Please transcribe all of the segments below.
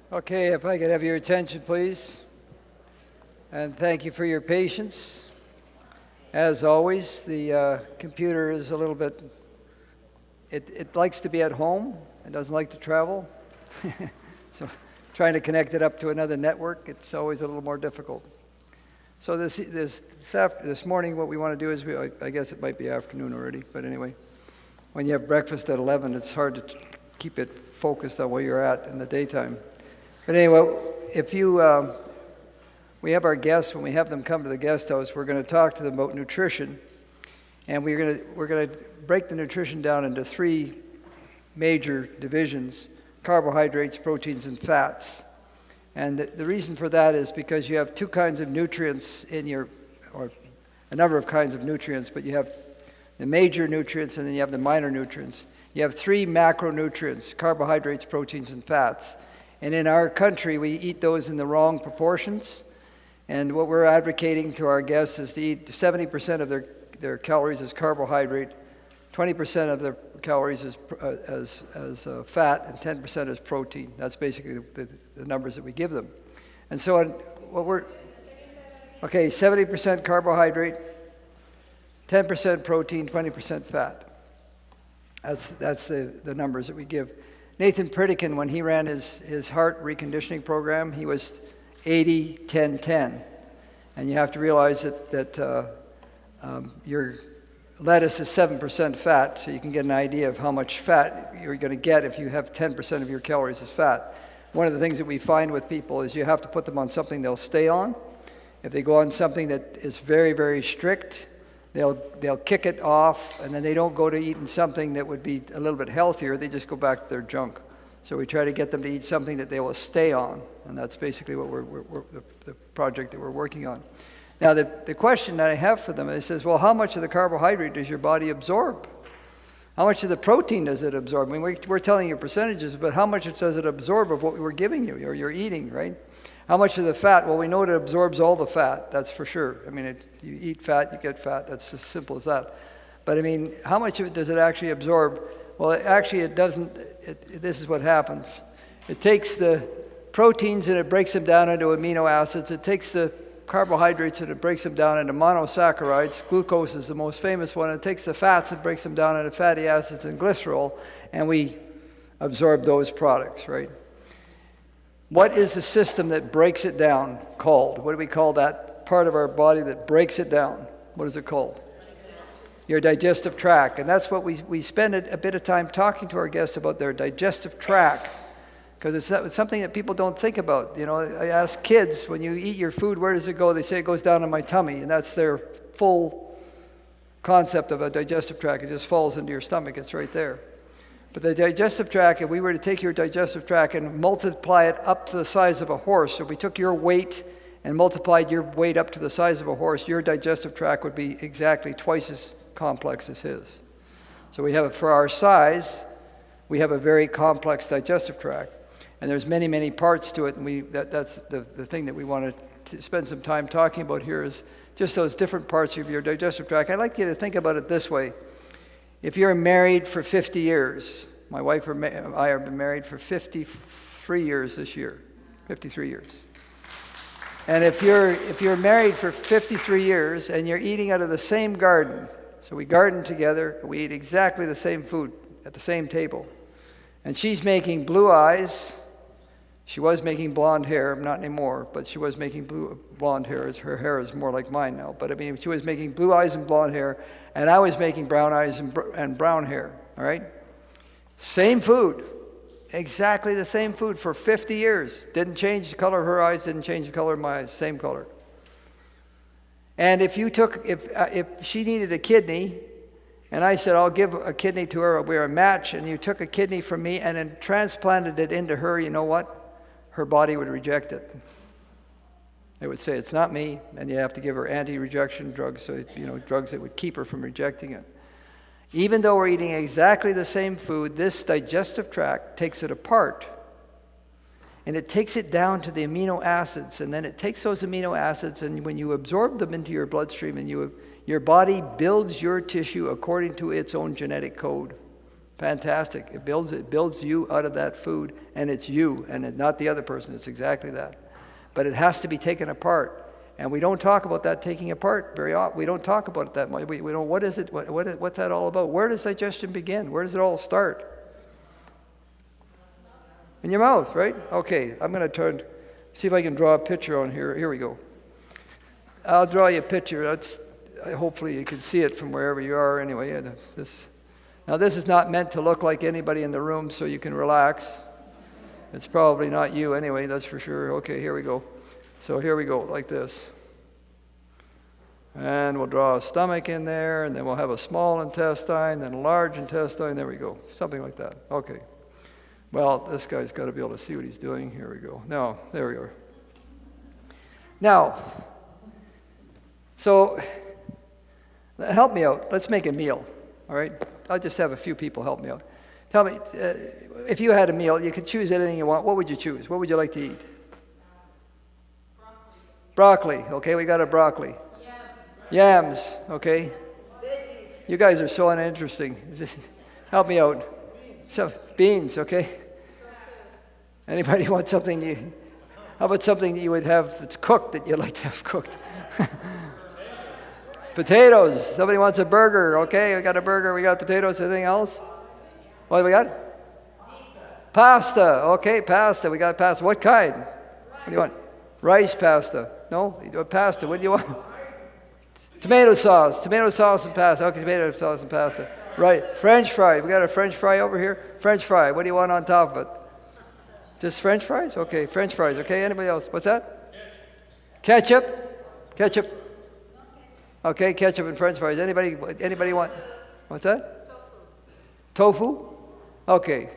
Okay, if I could have your attention, please. And thank you for your patience. As always, the computer is a little bit, it likes to be at home. It doesn't like to travel. So trying to connect it up to another network, it's always a little more difficult. So this morning, what we want to do is, I guess it might be afternoon already, but anyway, when you have breakfast at 11, it's hard to keep it focused on where you're at in the daytime. But anyway, we have our guests. When we have them come to the guest house, we're going to talk to them about nutrition, and we're going to break the nutrition down into three major divisions: carbohydrates, proteins, and fats. And the reason for that is because you have two kinds of nutrients or a number of kinds of nutrients, but you have the major nutrients and then you have the minor nutrients. You have three macronutrients: carbohydrates, proteins, and fats. And in our country, we eat those in the wrong proportions. And what we're advocating to our guests is to eat 70% of their calories as carbohydrate, 20% of their calories as fat, and 10% as protein. That's basically the numbers that we give them. And so what we're, okay, 70% carbohydrate, 10% protein, 20% fat. That's the numbers that we give. Nathan Pritikin, when he ran his heart reconditioning program, he was 80, 10, 10. And you have to realize that your lettuce is 7% fat, so you can get an idea of how much fat you're going to get if you have 10% of your calories as fat. One of the things that we find with people is you have to put them on something they'll stay on. If they go on something that is very, very strict, they'll kick it off, and then they don't go to eating something that would be a little bit healthier. They just go back to their junk. So we try to get them to eat something that they will stay on, and that's basically what the project that we're working on. Now, the question that I have for them is, says, well, how much of the carbohydrate does your body absorb? How much of the protein does it absorb? I mean, we're telling you percentages, but how much does it absorb of what we're giving you or you're eating, right? How much of the fat? Well, we know it absorbs all the fat, that's for sure. I mean, you eat fat, you get fat. That's as simple as that. But I mean, how much of it does it actually absorb? Well, actually it doesn't. This is what happens. It takes the proteins and it breaks them down into amino acids. It takes the carbohydrates and it breaks them down into monosaccharides. Glucose is the most famous one. It takes the fats and breaks them down into fatty acids and glycerol, and we absorb those products, right? What is the system that breaks it down called? What do we call that part of our body that breaks it down? What is it called? Your digestive tract. And that's what we spend a bit of time talking to our guests about their digestive tract, because it's something that people don't think about. You know, I ask kids, when you eat your food, where does it go? They say it goes down in my tummy, and that's their full concept of a digestive tract. It just falls into your stomach. It's right there. But the digestive tract, if we were to take your digestive tract and multiply it up to the size of a horse, so if we took your weight and multiplied your weight up to the size of a horse, your digestive tract would be exactly twice as complex as his. So we have, for our size, we have a very complex digestive tract. And there's many, many parts to it, and that's the thing that we want to spend some time talking about here is just those different parts of your digestive tract. I'd like you to think about it this way. If you're married for 50 years, my wife and I have been married for 53 years this year, 53 years. And if you're married for 53 years and you're eating out of the same garden, so we garden together, we eat exactly the same food at the same table, and she's making blue eyes. She was making blonde hair, not anymore, but she was making blonde hair. Her hair is more like mine now. But I mean, she was making blue eyes and blonde hair, and I was making brown eyes and brown hair, all right? Same food, exactly the same food for 50 years. Didn't change the color of her eyes, didn't change the color of my eyes, same color. And if she needed a kidney, and I said, I'll give a kidney to her, we're a match, and you took a kidney from me and then transplanted it into her, you know what? Her body would reject it. It would say, it's not me, and you have to give her anti-rejection drugs, so drugs that would keep her from rejecting it. Even though we're eating exactly the same food, this digestive tract takes it apart, and it takes it down to the amino acids, and then it takes those amino acids, and when you absorb them into your bloodstream, and your body builds your tissue according to its own genetic code. Fantastic. It builds you out of that food, and it's you, and not the other person. It's exactly that. But it has to be taken apart. And we don't talk about that taking apart very often. We don't talk about it that much. We don't, what is it? What's that all about? Where does digestion begin? Where does it all start? In your mouth, right? Okay, I'm going to see if I can draw a picture on here. Here we go. I'll draw you a picture. Hopefully you can see it from wherever you are anyway. Now this is not meant to look like anybody in the room, so you can relax. It's probably not you anyway, that's for sure. Okay, here we go. So here we go, like this. And we'll draw a stomach in there, and then we'll have a small intestine, then a large intestine. There we go, something like that. Okay. Well, this guy's got to be able to see what he's doing. Here we go. Now, there we are. Now, so help me out. Let's make a meal, all right? I'll just have a few people help me out. Tell me, if you had a meal, you could choose anything you want. What would you choose? What would you like to eat? Broccoli. Okay, we got a broccoli. Yams. Okay. Veggies. You guys are so uninteresting. Help me out. So, beans. Okay. Anybody want something? How about something that you would have that's cooked that you'd like to have cooked? Potatoes. Somebody wants a burger. Okay, we got a burger. We got potatoes. Anything else? What do we got? Pasta. Okay, pasta. We got pasta. What kind? What do you want? Rice pasta. No? You do a pasta. What do you want? Tomato sauce. Tomato sauce and pasta. Okay, tomato sauce and pasta. Right. French fry. We got a French fry over here. French fry. What do you want on top of it? Just French fries? Okay, French fries. Okay, anybody else? What's that? Ketchup. Ketchup. Okay, ketchup and French fries. Anybody want? What's that? Tofu. Okay.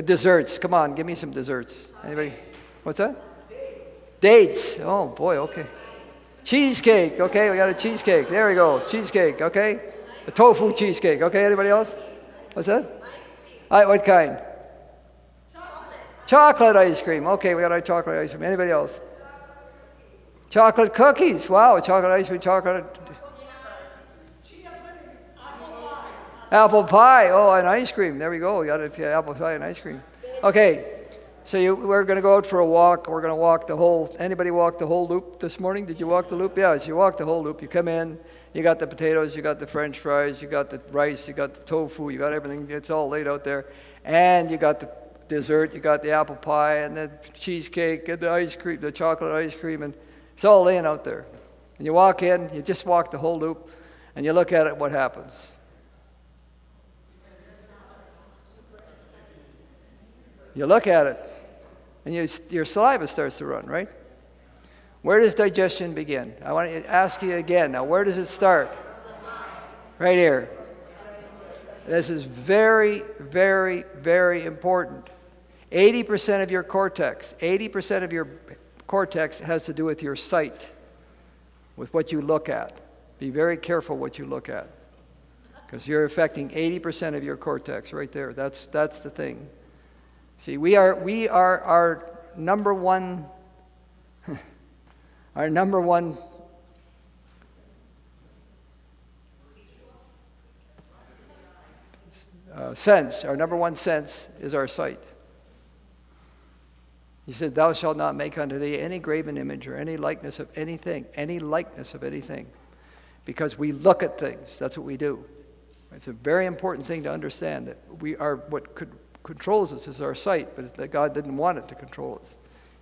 Desserts. Come on, give me some desserts. Anybody? What's that? Dates. Oh boy. Okay. Cheesecake. Okay, we got a cheesecake. There we go. Cheesecake. Okay. A tofu cheesecake. Okay. Anybody else? What's that? What kind? Chocolate ice cream. Okay, we got our chocolate ice cream. Anybody else? Chocolate cookies. Wow, chocolate ice cream, chocolate. Apple pie. Oh, and ice cream. There we go. We got apple pie and ice cream. Okay, so we're going to go out for a walk. We're going to walk the whole. Anybody walk the whole loop this morning? Did you walk the loop? Yeah, so you walk the whole loop. You come in. You got the potatoes. You got the French fries. You got the rice. You got the tofu. You got everything. It's all laid out there, and you got the dessert, you got the apple pie and the cheesecake and the ice cream, the chocolate ice cream, and it's all laying out there. And you walk in, you just walk the whole loop, and you look at it, what happens? You look at it, and your saliva starts to run, right? Where does digestion begin? I want to ask you again. Now, where does it start? Right here. This is very, very, very important. 80% of your cortex has to do with your sight, with what you look at. Be very careful what you look at, because you're affecting 80% of your cortex right there. That's the thing. See, we are our number one sense. Our number one sense is our sight. He said, "Thou shalt not make unto thee any graven image or any likeness of anything, because we look at things. That's what we do. It's a very important thing to understand that what controls us is our sight, but that God didn't want it to control us.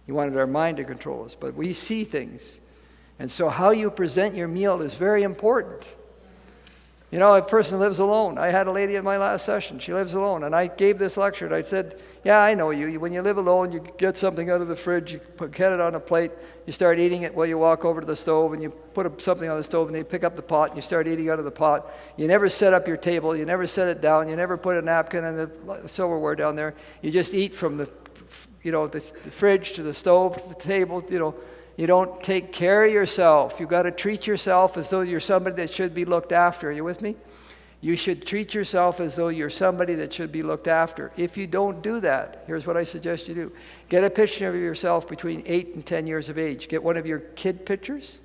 He wanted our mind to control us, but we see things. And so how you present your meal is very important. You know, a person lives alone. I had a lady at my last session. She lives alone. And I gave this lecture, and I said, yeah, I know you. When you live alone, you get something out of the fridge, you get it on a plate, you start eating it while you walk over to the stove, and you put something on the stove, and you pick up the pot, and you start eating out of the pot. You never set up your table. You never set it down. You never put a napkin and the silverware down there. You just eat from the fridge to the stove to the table, You don't take care of yourself. You've got to treat yourself as though you're somebody that should be looked after. Are you with me? You should treat yourself as though you're somebody that should be looked after. If you don't do that, here's what I suggest you do. Get a picture of yourself between 8 and 10 years of age. Get one of your kid pictures,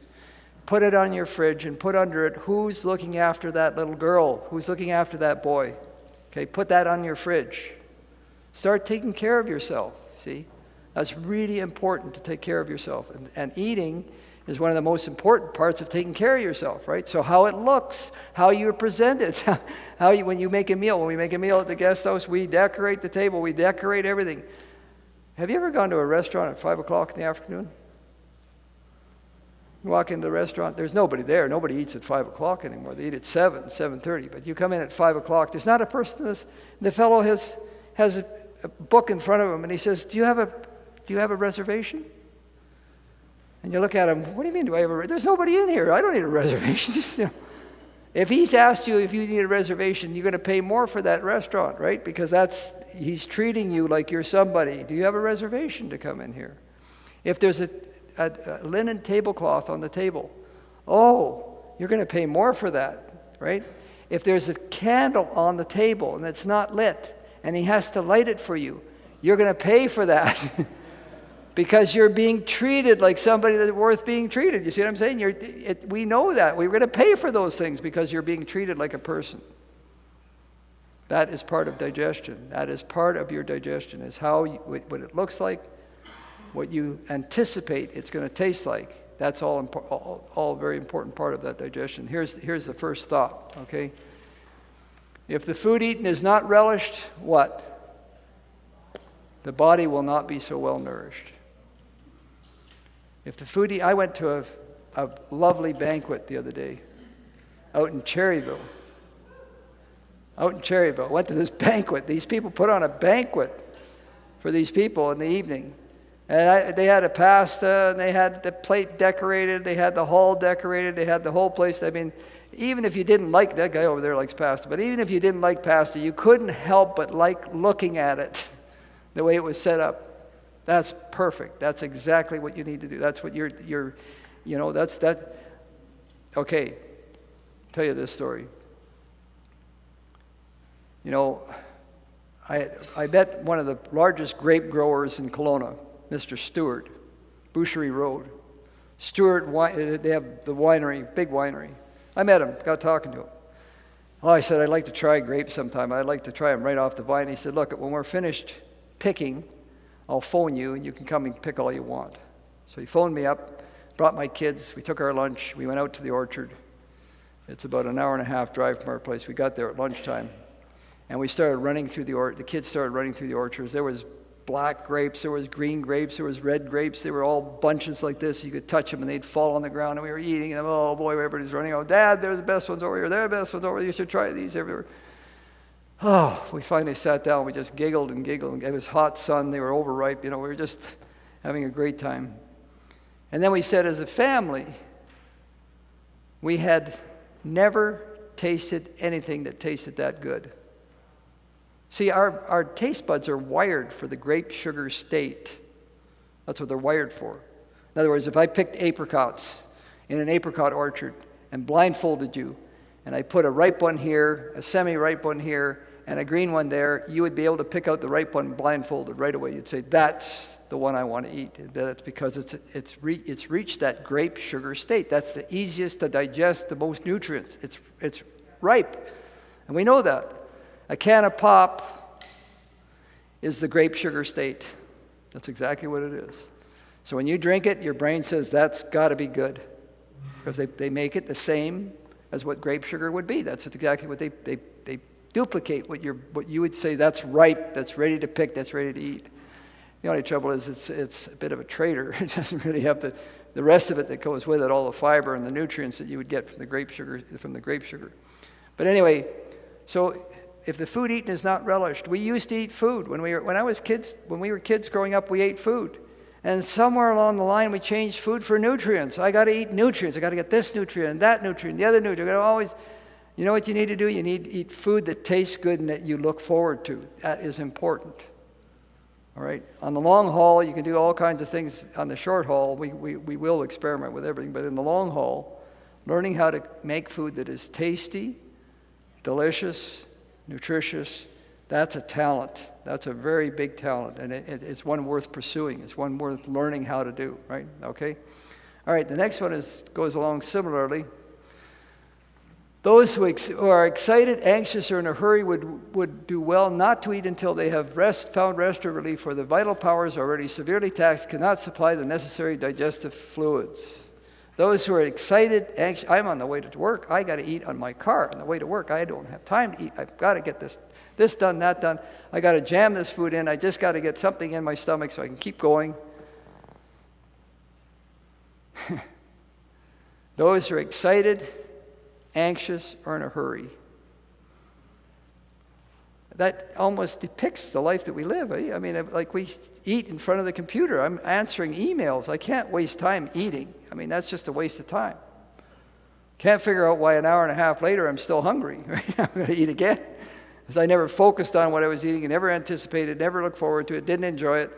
put it on your fridge, and put under it, who's looking after that little girl? Who's looking after that boy? Okay, put that on your fridge. Start taking care of yourself, see? That's really important to take care of yourself. And eating is one of the most important parts of taking care of yourself, right? So how it looks, how you present it, when you make a meal. When we make a meal at the guest house, we decorate the table, we decorate everything. Have you ever gone to a restaurant at 5 o'clock in the afternoon? You walk into the restaurant, there's nobody there. Nobody eats at 5 o'clock anymore. They eat at 7, 7:30. But you come in at 5 o'clock, there's not a person. The fellow has a book in front of him, and he says, do you have a reservation? And you look at him, what do you mean, do I have a There's nobody in here. I don't need a reservation. Just, If he's asked you if you need a reservation, you're going to pay more for that restaurant, right? Because he's treating you like you're somebody. Do you have a reservation to come in here? If there's a linen tablecloth on the table, you're going to pay more for that, right? If there's a candle on the table and it's not lit and he has to light it for you, you're going to pay for that. Because you're being treated like somebody that's worth being treated. You see what I'm saying? We know that. We're going to pay for those things because you're being treated like a person. That is part of digestion. That is part of your digestion, is what it looks like, what you anticipate it's going to taste like. That's all a very important part of that digestion. Here's the first thought, okay? If the food eaten is not relished, what? The body will not be so well nourished. If the food I went to a lovely banquet the other day out in Cherryville. Went to this banquet. These people put on a banquet for these people in the evening. And they had a pasta, and they had the plate decorated, they had the hall decorated, they had the whole place. I mean, even if you didn't like, that guy over there likes pasta, but even if you didn't like pasta, you couldn't help but like looking at it, the way it was set up. That's perfect. That's exactly what you need to do. That's what Okay, tell you this story. I met one of the largest grape growers in Kelowna, Mr. Stewart, Boucherie Road. Stewart, they have the winery, big winery. I met him, got talking to him. I said, I'd like to try grapes sometime. I'd like to try them right off the vine. He said, look, when we're finished picking, I'll phone you and you can come and pick all you want. So he phoned me up, brought my kids, we took our lunch, we went out to the orchard. It's about an hour and a half drive from our place. We got there at lunchtime and we started running through the kids started running through the orchards. There was black grapes, there was green grapes, there was red grapes. They were all bunches like this. You could touch them and they'd fall on the ground and we were eating them. Oh boy, everybody's running out. Dad, they're the best ones over here. They're the best ones over here. You should try these everywhere. We finally sat down. We just giggled and giggled. It was hot sun. They were overripe. We were just having a great time. And then we said, as a family, we had never tasted anything that tasted that good. See, our taste buds are wired for the grape sugar state. That's what they're wired for. In other words, if I picked apricots in an apricot orchard and blindfolded you, and I put a ripe one here, a semi-ripe one here, and a green one there, you would be able to pick out the ripe one blindfolded right away. You'd say, that's the one I want to eat. That's because it's reached that grape sugar state. That's the easiest to digest, the most nutrients. It's ripe, and we know that. A can of pop is the grape sugar state. That's exactly what it is. So when you drink it, your brain says, that's got to be good, because they make it the same as what grape sugar would be. That's exactly what they duplicate what you would say, that's ripe, that's ready to pick, that's ready to eat. The only trouble is it's a bit of a traitor. It doesn't really have the rest of it that goes with it, all the fiber and the nutrients that you would get from the grape sugar. But anyway, so if the food eaten is not relished, we used to eat food. When we were kids growing up, we ate food. And somewhere along the line, we changed food for nutrients. I got to eat nutrients. I got to get this nutrient and that nutrient, the other nutrient. I got to always, you know what you need to do? You need to eat food that tastes good and that you look forward to. That is important. All right? On the long haul, you can do all kinds of things. On the short haul, we will experiment with everything. But in the long haul, learning how to make food that is tasty, delicious, nutritious, that's a talent. That's a very big talent, and it's one worth pursuing. It's one worth learning how to do, right? Okay? All right, the next one goes along similarly. Those who are excited, anxious, or in a hurry would do well not to eat until they have found rest or relief, for the vital powers already severely taxed cannot supply the necessary digestive fluids. Those who are excited, anxious, I'm on the way to work, I got to eat on my car. On the way to work, I don't have time to eat. I've got to get this done, that done. I got to jam this food in. I just got to get something in my stomach so I can keep going. Those who are excited, anxious, or in a hurry. That almost depicts the life that we live. I mean, like we eat in front of the computer. I'm answering emails. I can't waste time eating. I mean, that's just a waste of time. Can't figure out why an hour and a half later I'm still hungry. Right? I'm going to eat again. Because I never focused on what I was eating, and never anticipated, never looked forward to it, didn't enjoy it.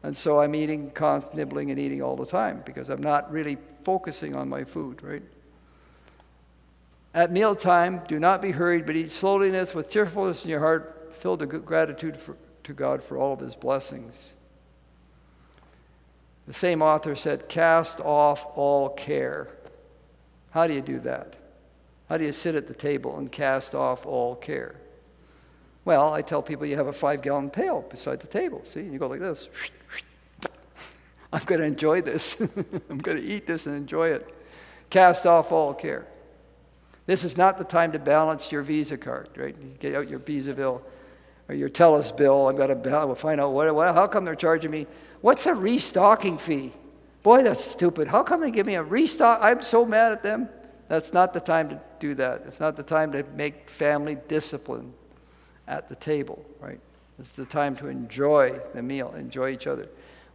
And so I'm eating, nibbling and eating all the time because I'm not really focusing on my food, right? At mealtime, do not be hurried, but eat slowly with cheerfulness in your heart, filled with gratitude to God for all of his blessings. The same author said, cast off all care. How do you do that? How do you sit at the table and cast off all care? Well, I tell people you have a 5-gallon pail beside the table. See, you go like this. I'm going to enjoy this. I'm going to eat this and enjoy it. Cast off all care. This is not the time to balance your Visa card, right? You get out your Visa bill or your TELUS bill. I've got to find out how come they're charging me. What's a restocking fee? Boy, that's stupid. How come they give me a restock? I'm so mad at them. That's not the time to do that. It's not the time to make family discipline at the table, right? It's the time to enjoy the meal, enjoy each other.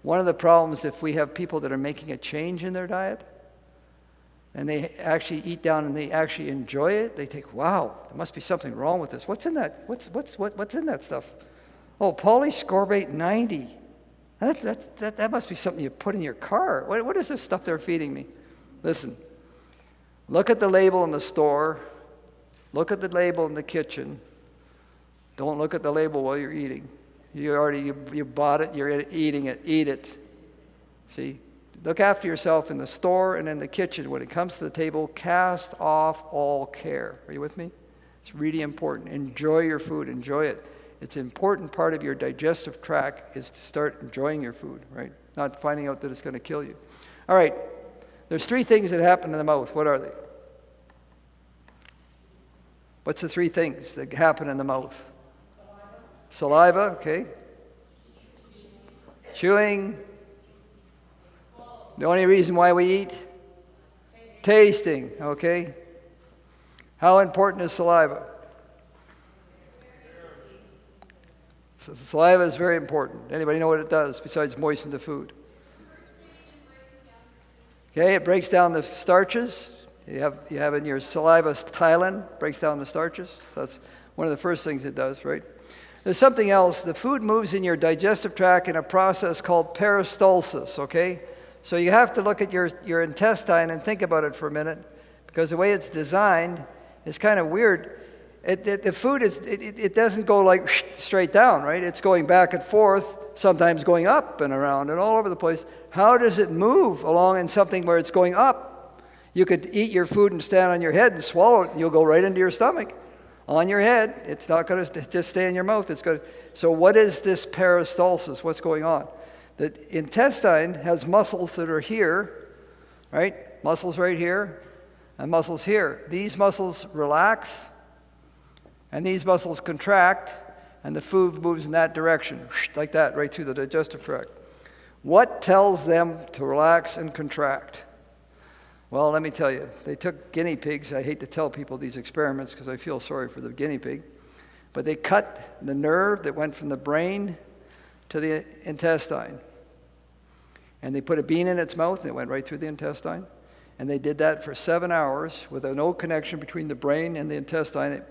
One of the problems if we have people that are making a change in their diet, and they actually eat down and they actually enjoy it, they think, wow, there must be something wrong with this. What's in that? What's in that stuff? Oh, polysorbate 90. That must be something you put in your car. What is this stuff they're feeding me? Listen, look at the label in the store. Look at the label in the kitchen. Don't look at the label while you're eating. You bought it, you're eating it, eat it. See? Look after yourself in the store and in the kitchen. When it comes to the table, cast off all care. Are you with me? It's really important. Enjoy your food. Enjoy it. It's an important part of your digestive tract is to start enjoying your food, right? Not finding out that it's going to kill you. All right. There's 3 things that happen in the mouth. What are they? What's the 3 things that happen in the mouth? Saliva, okay. Chewing. The only reason why we eat? Tasting, okay. How important is saliva? So saliva is very important. Anybody know what it does besides moisten the food? Okay, it breaks down the starches. You have in your saliva xylem, breaks down the starches. So that's one of the first things it does, right? There's something else. The food moves in your digestive tract in a process called peristalsis, okay? So you have to look at your intestine and think about it for a minute, because the way it's designed is kind of weird. The food it doesn't go like straight down, right? It's going back and forth, sometimes going up and around and all over the place. How does it move along in something where it's going up? You could eat your food and stand on your head and swallow it, and you'll go right into your stomach. On your head, it's not going to just stay in your mouth. It's going to. So what is this peristalsis? What's going on? The intestine has muscles that are here, right? Muscles right here and muscles here. These muscles relax and these muscles contract, and the food moves in that direction, like that, right through the digestive tract. What tells them to relax and contract? Well, let me tell you. They took guinea pigs. I hate to tell people these experiments because I feel sorry for the guinea pig. But they cut the nerve that went from the brain to the intestine. And they put a bean in its mouth, and it went right through the intestine. And they did that for 7 hours with no connection between the brain and the intestine.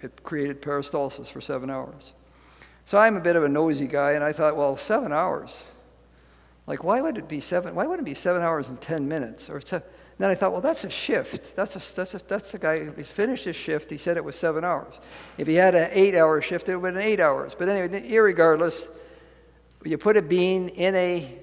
It created peristalsis for 7 hours. So I'm a bit of a nosy guy, and I thought, well, 7 hours. Like, why would it be 7? Why wouldn't it be 7 hours and 10 minutes? Or then I thought, well, that's a shift. That's the guy who's finished his shift. He said it was 7 hours. If he had an 8-hour shift, it would have been 8 hours. But anyway, irregardless, you put a bean in a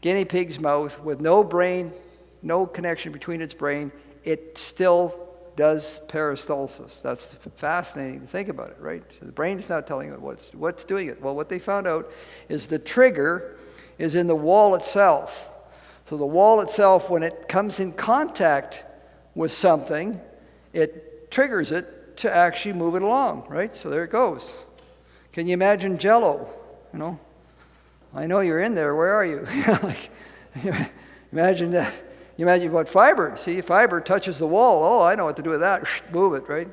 guinea pig's mouth with no brain, no connection between its brain, it still does peristalsis. That's fascinating to think about it, right? So the brain's not telling it what's doing it. Well, what they found out is the trigger is in the wall itself. So the wall itself, when it comes in contact with something, it triggers it to actually move it along, right? So there it goes. Can you imagine Jell-O? You know, I know you're in there. Where are you? Like, imagine that. You imagine what fiber. See, fiber touches the wall. Oh, I know what to do with that. Move it, right?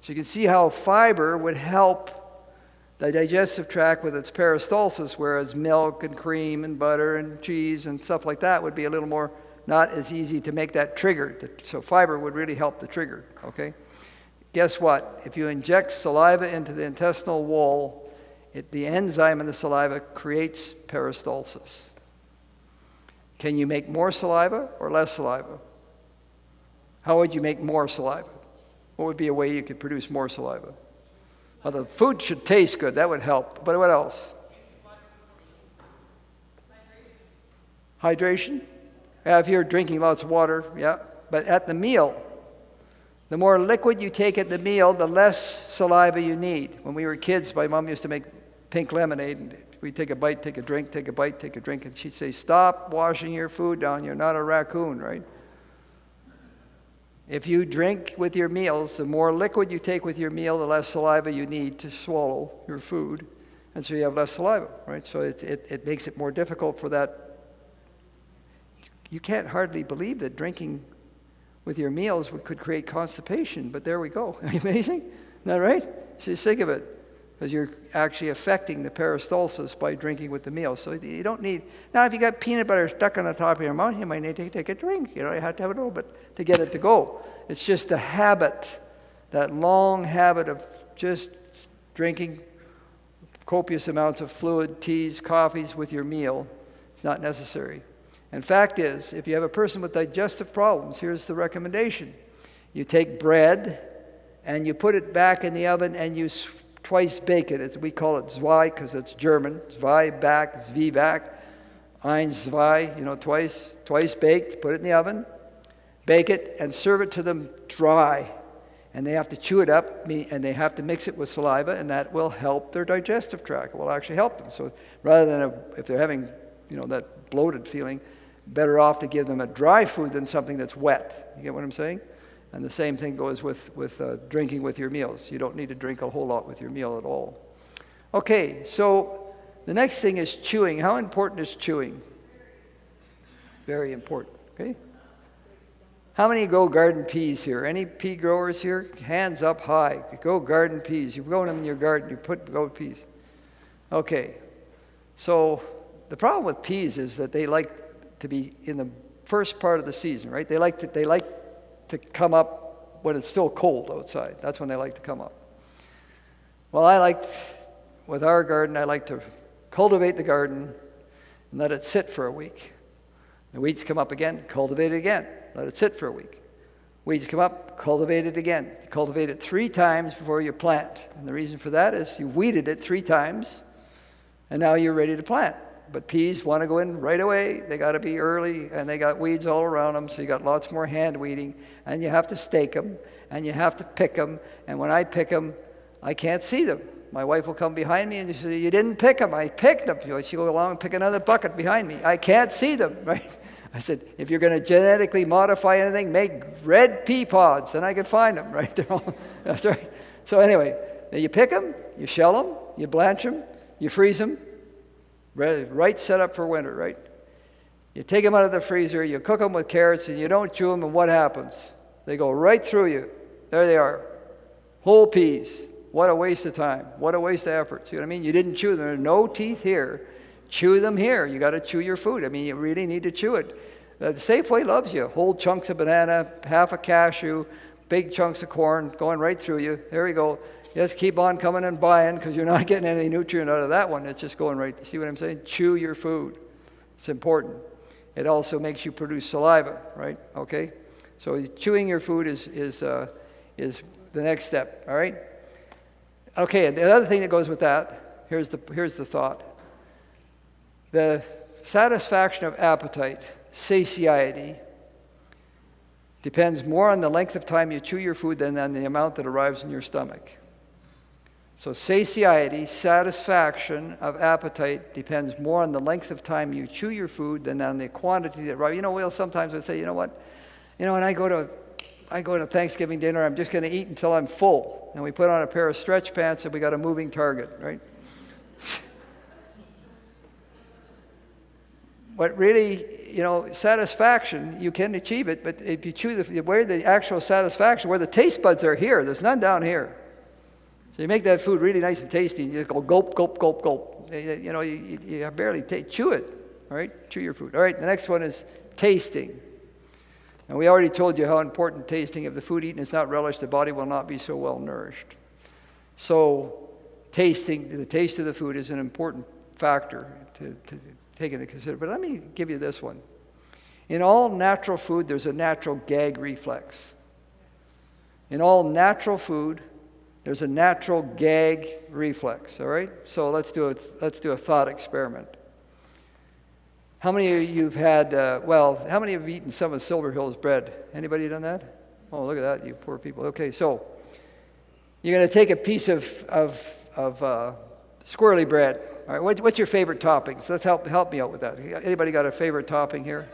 So you can see how fiber would help the digestive tract with its peristalsis, whereas milk and cream and butter and cheese and stuff like that would be a little more not as easy to make that trigger. So fiber would really help the trigger, okay? Guess what? If you inject saliva into the intestinal wall, the enzyme in the saliva creates peristalsis. Can you make more saliva or less saliva? How would you make more saliva? What would be a way you could produce more saliva? Well, the food should taste good. That would help. But what else? Hydration? Yeah, if you're drinking lots of water, yeah. But at the meal, the more liquid you take at the meal, the less saliva you need. When we were kids, my mom used to make pink lemonade, and we'd take a bite, take a drink, take a bite, take a drink, and she'd say, stop washing your food down, you're not a raccoon, right? If you drink with your meals, the more liquid you take with your meal, the less saliva you need to swallow your food, and so you have less saliva, right? So it makes it more difficult for that. You can't hardly believe that drinking with your meals could create constipation, but there we go. Amazing? Isn't that right? Just think of it. Because you're actually affecting the peristalsis by drinking with the meal. So you don't need, now if you got peanut butter stuck on the top of your mouth, you might need to take a drink. You know, you have to have a little bit to get it to go. It's just a habit, that long habit of just drinking copious amounts of fluid, teas, coffees with your meal. It's not necessary. And fact is, if you have a person with digestive problems, here's the recommendation. You take bread and you put it back in the oven and you twice bake it. We call it zwei because it's German. Zwei, back, zwie, back. Ein, zwei, twice baked. Put it in the oven, bake it, and serve it to them dry. And they have to chew it up, and they have to mix it with saliva, and that will help their digestive tract. It will actually help them. So rather than if they're having, that bloated feeling, better off to give them a dry food than something that's wet. You get what I'm saying? And the same thing goes with drinking with your meals. You don't need to drink a whole lot with your meal at all. Okay, so the next thing is chewing. How important is chewing? Very important, okay? How many grow garden peas here? Any pea growers here? Hands up high. Grow garden peas. You grow them in your garden. You grow peas. Okay, so the problem with peas is that they like to be in the first part of the season, right? They like to come up when it's still cold outside. That's when they like to come up. Well, with our garden, I like to cultivate the garden and let it sit for a week. The weeds come up again, cultivate it again, let it sit for a week. Weeds come up, cultivate it again. Cultivate it 3 times before you plant. And the reason for that is you weeded it 3 times, and now you're ready to plant. But peas want to go in right away. They got to be early, and they got weeds all around them, so you got lots more hand weeding, and you have to stake them, and you have to pick them. And when I pick them, I can't see them. My wife will come behind me and she say, "You didn't pick them." I picked them. She'll go along and pick another bucket behind me. I can't see them, right? I said, if you're going to genetically modify anything, make red pea pods, and I can find them, right? That's right. So anyway, you pick them, you shell them, you blanch them, you freeze them. Right setup for winter, right? You take them out of the freezer, you cook them with carrots, and you don't chew them, and what happens? They go right through you. There they are. Whole peas. What a waste of time. What a waste of effort. See what I mean? You didn't chew them. There are no teeth here. Chew them here. You got to chew your food. I mean, you really need to chew it. The Safeway loves you. Whole chunks of banana, half a cashew, big chunks of corn going right through you. There we go. Just keep on coming and buying because you're not getting any nutrient out of that one. It's just going right. See what I'm saying? Chew your food. It's important. It also makes you produce saliva, right? Okay? So chewing your food is the next step, all right? Okay, and the other thing that goes with that, here's the thought. The satisfaction of appetite, satiety, depends more on the length of time you chew your food than on the amount that arrives in your stomach. So satiety, satisfaction of appetite, depends more on the length of time you chew your food than on the quantity that arrives. We'll sometimes say, you know what? When I go to Thanksgiving dinner, I'm just going to eat until I'm full. And we put on a pair of stretch pants and we got a moving target, right? But really, satisfaction, you can achieve it, but if you chew where the actual satisfaction, where the taste buds are here, there's none down here. So you make that food really nice and tasty, and you just go gulp, gulp, gulp, gulp. You barely chew it, all right? Chew your food. All right, the next one is tasting. And we already told you how important tasting. If the food eaten is not relished, the body will not be so well nourished. So tasting, the taste of the food is an important factor to take into consideration. But let me give you this one. In all natural food, there's a natural gag reflex. In all natural food, there's a natural gag reflex, all right? So let's do a thought experiment. How many of you have had, how many have eaten some of Silver Hill's bread? Anybody done that? Oh, look at that, you poor people. Okay, so you're going to take a piece of squirrely bread. All right, what's your favorite toppings? Let's help me out with that. Anybody got a favorite topping here?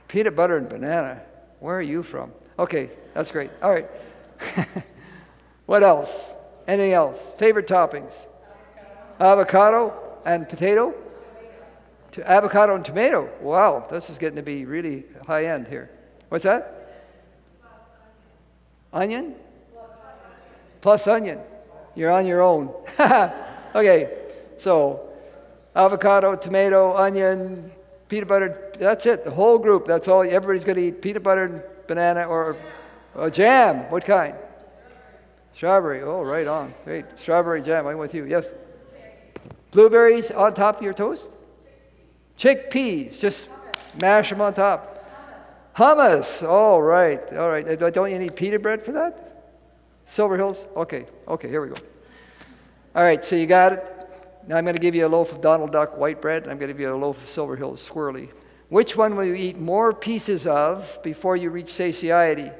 Peanut butter and banana. Where are you from? Okay, that's great. All right. What else? Anything else? Favorite toppings? Avocado and potato? Avocado and tomato. Wow, this is getting to be really high end here. What's that? Onion? Plus onion. You're on your own. Okay, so avocado, tomato, onion, peanut butter. That's it, the whole group. That's all. Everybody's going to eat peanut butter and banana or jam. What kind? Strawberry. Oh, right on. Great. Strawberry jam. I'm with you. Yes. Blueberries on top of your toast? Chickpeas. Just mash them on top. Hummus. All right. All right. Don't you need pita bread for that? Silver Hills? Okay. Okay, here we go. All right, so you got it. Now I'm going to give you a loaf of Donald Duck white bread. I'm going to give you a loaf of Silver Hills swirly. Which one will you eat more pieces of before you reach satiety?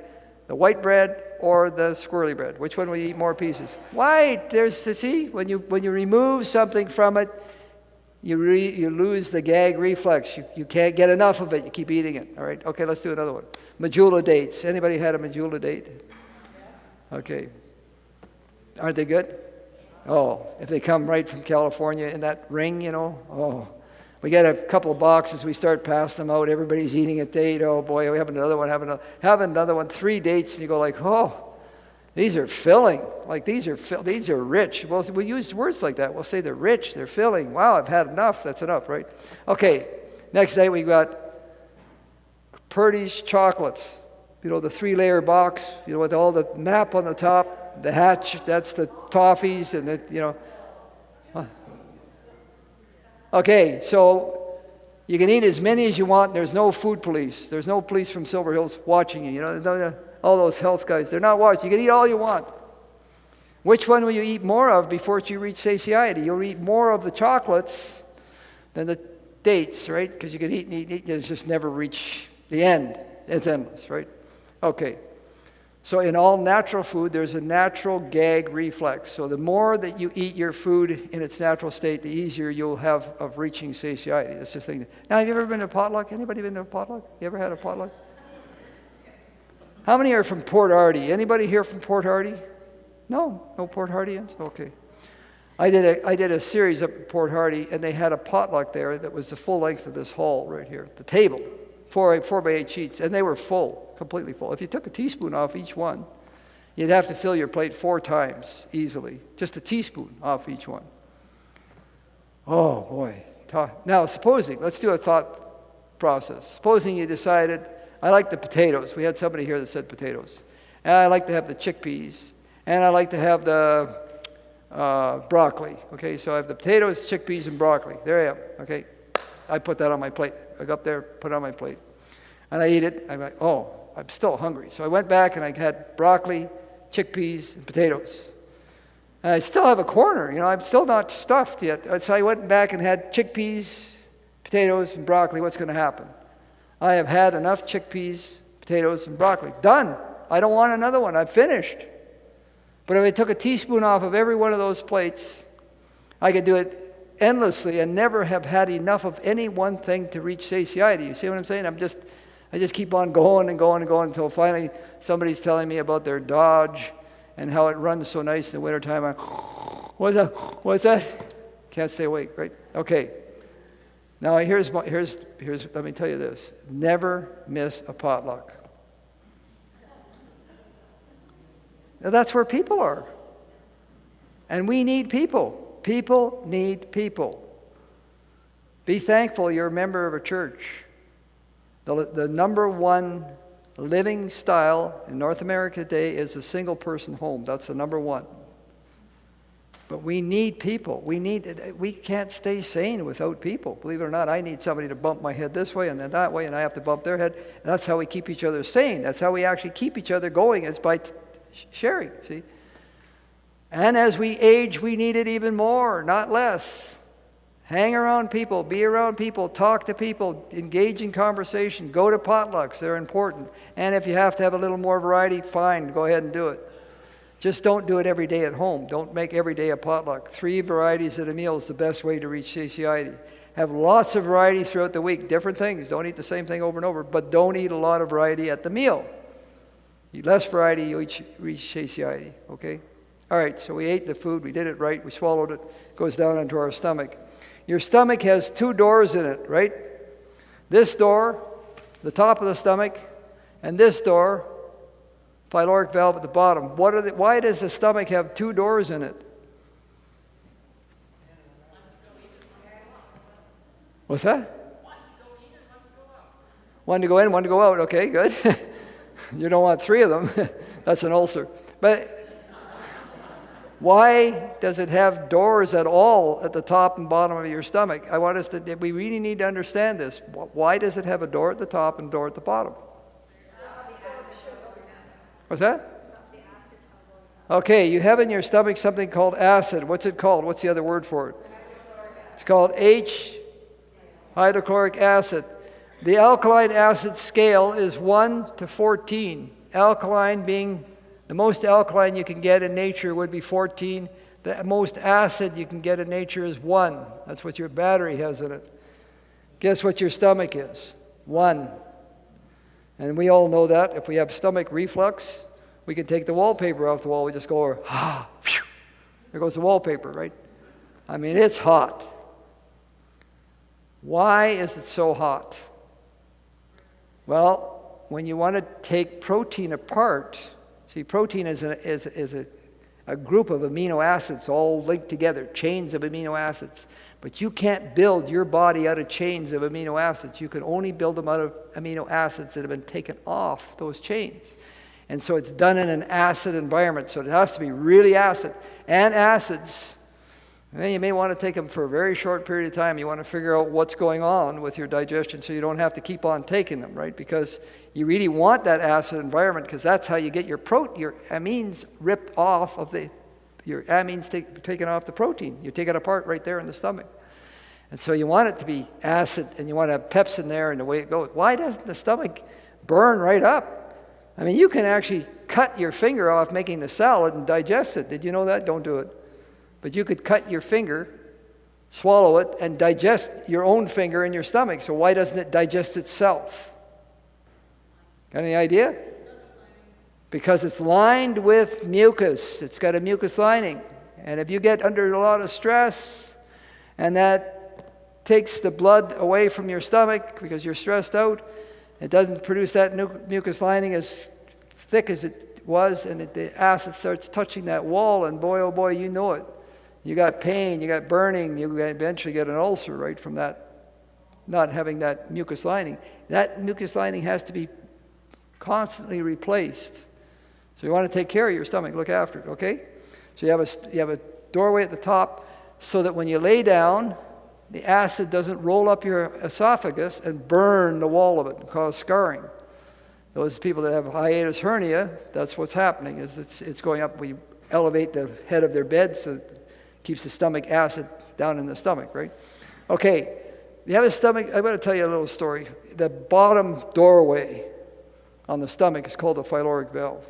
The white bread or the squirrely bread? Which one will you eat more pieces? White. See, when you remove something from it, you lose the gag reflex. You can't get enough of it. You keep eating it. All right. Okay, let's do another one. Medjool dates. Anybody had a medjool date? Okay. Aren't they good? Oh, if they come right from California in that ring, oh. We get a couple of boxes, we start passing them out, everybody's eating a date, oh boy, we have another one, 3 dates, and you go like, oh, these are filling, like these are rich. Well, we use words like that, we'll say they're rich, they're filling, wow, I've had enough, that's enough, right? Okay, next day we got Purdy's chocolates, the 3-layer box, with all the map on the top, the hatch, that's the toffees, and Okay, so you can eat as many as you want. There's no food police. There's no police from Silver Hills watching you. All those health guys, they're not watching. You can eat all you want. Which one will you eat more of before you reach satiety? You'll eat more of the chocolates than the dates, right? Because you can eat and eat and eat. It's just never reach the end. It's endless, right? Okay. So in all natural food, there's a natural gag reflex. So the more that you eat your food in its natural state, the easier you'll have of reaching satiety. That's the thing. Now, have you ever been to a potluck? Anybody been to a potluck? You ever had a potluck? How many are from Port Hardy? Anybody here from Port Hardy? No Port Hardians? Okay. I did a series up at Port Hardy, and they had a potluck there that was the full length of this hall right here, the table, 4 by 8 sheets, and they were full, completely full. If you took a teaspoon off each one, you'd have to fill your plate 4 times easily, just a teaspoon off each one. Oh boy. Now let's do a thought process. Supposing you decided, I like the potatoes. We had somebody here that said potatoes. And I like to have the chickpeas. And I like to have the broccoli. Okay, so I have the potatoes, chickpeas, and broccoli. There I am. Okay, I put that on my plate. I go up there, put it on my plate. And I eat it. I'm like, oh, I'm still hungry. So I went back and I had broccoli, chickpeas, and potatoes. And I still have a corner. I'm still not stuffed yet. So I went back and had chickpeas, potatoes, and broccoli. What's going to happen? I have had enough chickpeas, potatoes, and broccoli. Done. I don't want another one. I'm finished. But if I took a teaspoon off of every one of those plates, I could do it endlessly and never have had enough of any one thing to reach satiety. You see what I'm saying? I just keep on going and going and going until finally somebody's telling me about their Dodge and how it runs so nice in the wintertime. What's that? Can't stay awake, right? Okay. Now let me tell you this. Never miss a potluck. Now, that's where people are. And we need people. People need people. Be thankful you're a member of a church. The number one living style in North America today is a single person home. That's the number one. But we need people. We can't stay sane without people. Believe it or not, I need somebody to bump my head this way and then that way, and I have to bump their head. And that's how we keep each other sane. That's how we actually keep each other going, is by sharing, see? And as we age, we need it even more, not less. Hang around people, be around people, talk to people, engage in conversation, go to potlucks, they're important. And if you have to have a little more variety, fine, go ahead and do it. Just don't do it every day at home. Don't make every day a potluck. 3 varieties at a meal is the best way to reach satiety. Have lots of variety throughout the week, different things. Don't eat the same thing over and over, but don't eat a lot of variety at the meal. Eat less variety, you reach satiety, okay? All right, so we ate the food, we did it right, we swallowed it, it goes down into our stomach. Your stomach has 2 doors in it, right? This door, the top of the stomach, and this door, pyloric valve at the bottom. Why does the stomach have 2 doors in it? What's that? One to go in, one to go out. Okay, good. You don't want 3 of them. That's an ulcer. But why does it have doors at all at the top and bottom of your stomach? We really need to understand this. Why does it have a door at the top and a door at the bottom? What's that? Okay, you have in your stomach something called acid. What's it called? What's the other word for it? It's called hydrochloric acid. The alkaline acid scale is 1 to 14. Alkaline being the most alkaline you can get in nature would be 14. The most acid you can get in nature is 1. That's what your battery has in it. Guess what your stomach is? 1. And we all know that. If we have stomach reflux, we can take the wallpaper off the wall. We just go over, phew, there goes the wallpaper, right? I mean, it's hot. Why is it so hot? Well, when you want to take protein apart, see, protein is a group of amino acids all linked together, chains of amino acids. But you can't build your body out of chains of amino acids. You can only build them out of amino acids that have been taken off those chains. And so it's done in an acid environment, so it has to be really acid. And acids, you may want to take them for a very short period of time. You want to figure out what's going on with your digestion so you don't have to keep on taking them, right? Because you really want that acid environment, because that's how you get your amines ripped off of your amines taken off the protein. You take it apart right there in the stomach. And so you want it to be acid, and you want to have pepsin there and the way it goes. Why doesn't the stomach burn right up? I mean, you can actually cut your finger off making the salad and digest it. Did you know that? Don't do it. But you could cut your finger, swallow it, and digest your own finger in your stomach. So why doesn't it digest itself? Got any idea? Because it's lined with mucus. It's got a mucus lining. And if you get under a lot of stress, and that takes the blood away from your stomach because you're stressed out, it doesn't produce that mucus lining as thick as it was, and the acid starts touching that wall, and boy, oh boy, you know it. You got pain, you got burning, you eventually get an ulcer, right, from that, not having that mucus lining. That mucus lining has to be constantly replaced. So you want to take care of your stomach, look after it, okay? So you have a doorway at the top so that when you lay down, the acid doesn't roll up your esophagus and burn the wall of it and cause scarring. Those people that have hiatus hernia, that's what's happening, is it's going up. We elevate the head of their bed so it keeps the stomach acid down in the stomach, right? Okay, you have a stomach. I'm going to tell you a little story. The bottom doorway on the stomach. It's called a pyloric valve.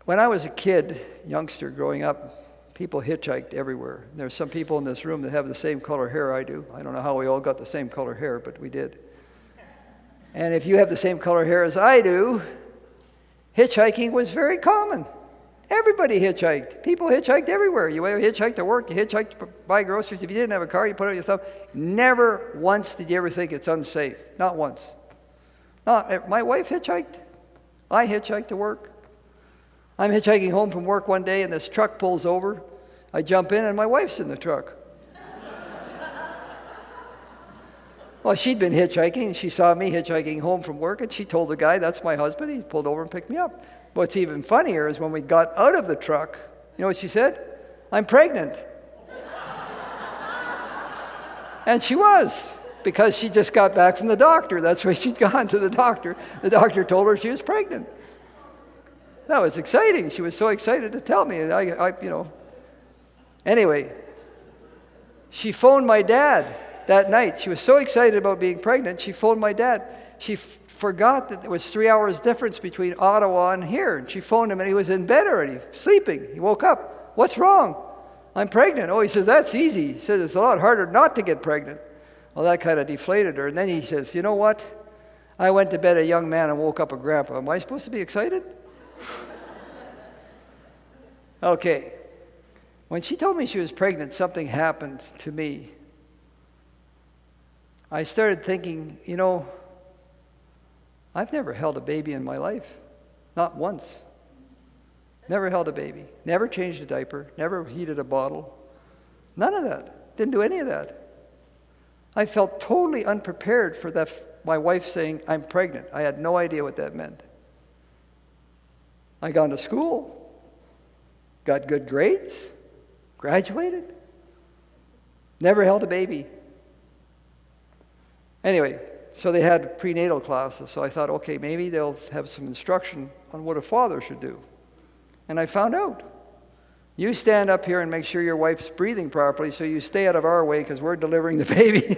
When I was a kid, youngster growing up, people hitchhiked everywhere. There's some people in this room that have the same color hair I do. I don't know how we all got the same color hair, but we did. And if you have the same color hair as I do, hitchhiking was very common. Everybody hitchhiked. People hitchhiked everywhere. You hitchhiked to work, you hitchhiked to buy groceries. If you didn't have a car, you put out your thumb. Never once did you ever think it's unsafe. Not once. My wife hitchhiked. I hitchhiked to work. I'm hitchhiking home from work one day, and this truck pulls over. I jump in, and my wife's in the truck. Well, she'd been hitchhiking, and she saw me hitchhiking home from work, and she told the guy, that's my husband. He pulled over and picked me up. What's even funnier is when we got out of the truck, you know what she said? I'm pregnant. And she was, because she just got back from the doctor. That's why she'd gone to the doctor. The doctor told her she was pregnant. That was exciting. She was so excited to tell me. Anyway, she phoned my dad that night. She was so excited about being pregnant, she phoned my dad. She forgot that there was 3 hours difference between Ottawa and here. And she phoned him, and he was in bed already, sleeping. He woke up. What's wrong? I'm pregnant. Oh, he says, that's easy. He says, it's a lot harder not to get pregnant. Well, that kind of deflated her. And then he says, you know what? I went to bed a young man and woke up a grandpa. Am I supposed to be excited? Okay. When she told me she was pregnant, something happened to me. I started thinking, I've never held a baby in my life. Not once. Never held a baby. Never changed a diaper. Never heated a bottle. None of that. Didn't do any of that. I felt totally unprepared for that. My wife saying, I'm pregnant. I had no idea what that meant. I got to school, got good grades, graduated, never held a baby. Anyway, so they had prenatal classes, so I thought, okay, maybe they'll have some instruction on what a father should do. And I found out. You stand up here and make sure your wife's breathing properly, so you stay out of our way because we're delivering the baby.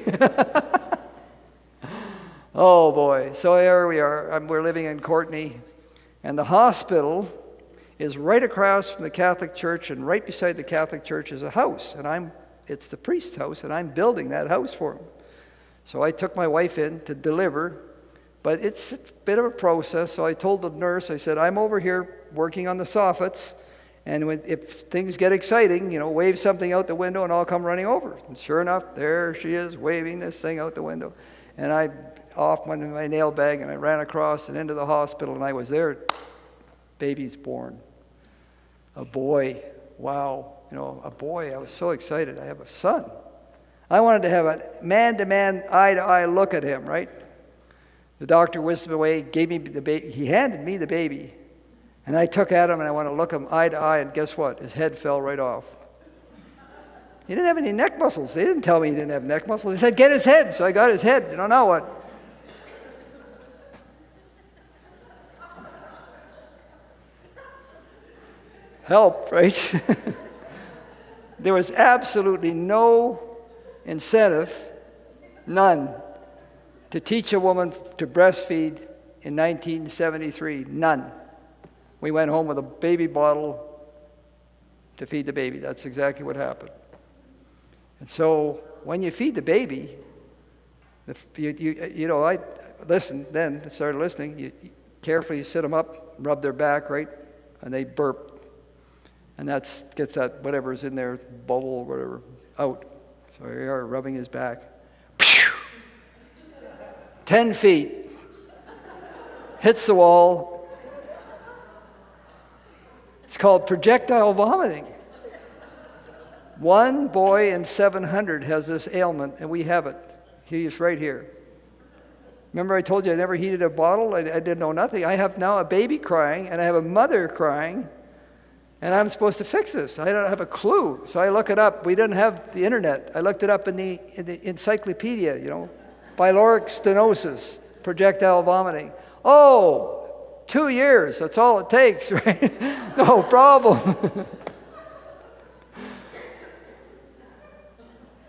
Oh boy, so here we are. We're living in Courtenay, and the hospital is right across from the Catholic Church, and right beside the Catholic Church is a house, and it's the priest's house, and I'm building that house for him. So I took my wife in to deliver, but it's a bit of a process, so I told the nurse, I said, I'm over here working on the soffits, and if things get exciting, wave something out the window and I'll come running over. And sure enough, there she is waving this thing out the window. And I off my nail bag and I ran across and into the hospital, and I was there. Baby's born. A boy. Wow. A boy. I was so excited. I have a son. I wanted to have a man-to-man, eye-to-eye look at him, right? The doctor whisked him away, gave me the baby. He handed me the baby. And I took at him, and I wanted to look him eye to eye, and guess what? His head fell right off. He didn't have any neck muscles. They didn't tell me he didn't have neck muscles. They said, get his head. So I got his head. Now what? Help, right? There was absolutely no incentive, none, to teach a woman to breastfeed in 1973. None. We went home with a baby bottle to feed the baby. That's exactly what happened. And so when you feed the baby, I listened then, started listening. You carefully sit them up, rub their back, right? And they burp. And that gets that whatever's in there, bubble, whatever, out. So here you are, rubbing his back. 10 feet. Hits the wall. It's called projectile vomiting. One boy in 700 has this ailment, and we have it. He's right here. Remember I told you I never heated a bottle? I didn't know nothing. I have now a baby crying, and I have a mother crying, and I'm supposed to fix this. I don't have a clue. So I look it up. We didn't have the internet. I looked it up in the encyclopedia, pyloric stenosis, projectile vomiting. Oh, 2 years, that's all it takes, right? No problem.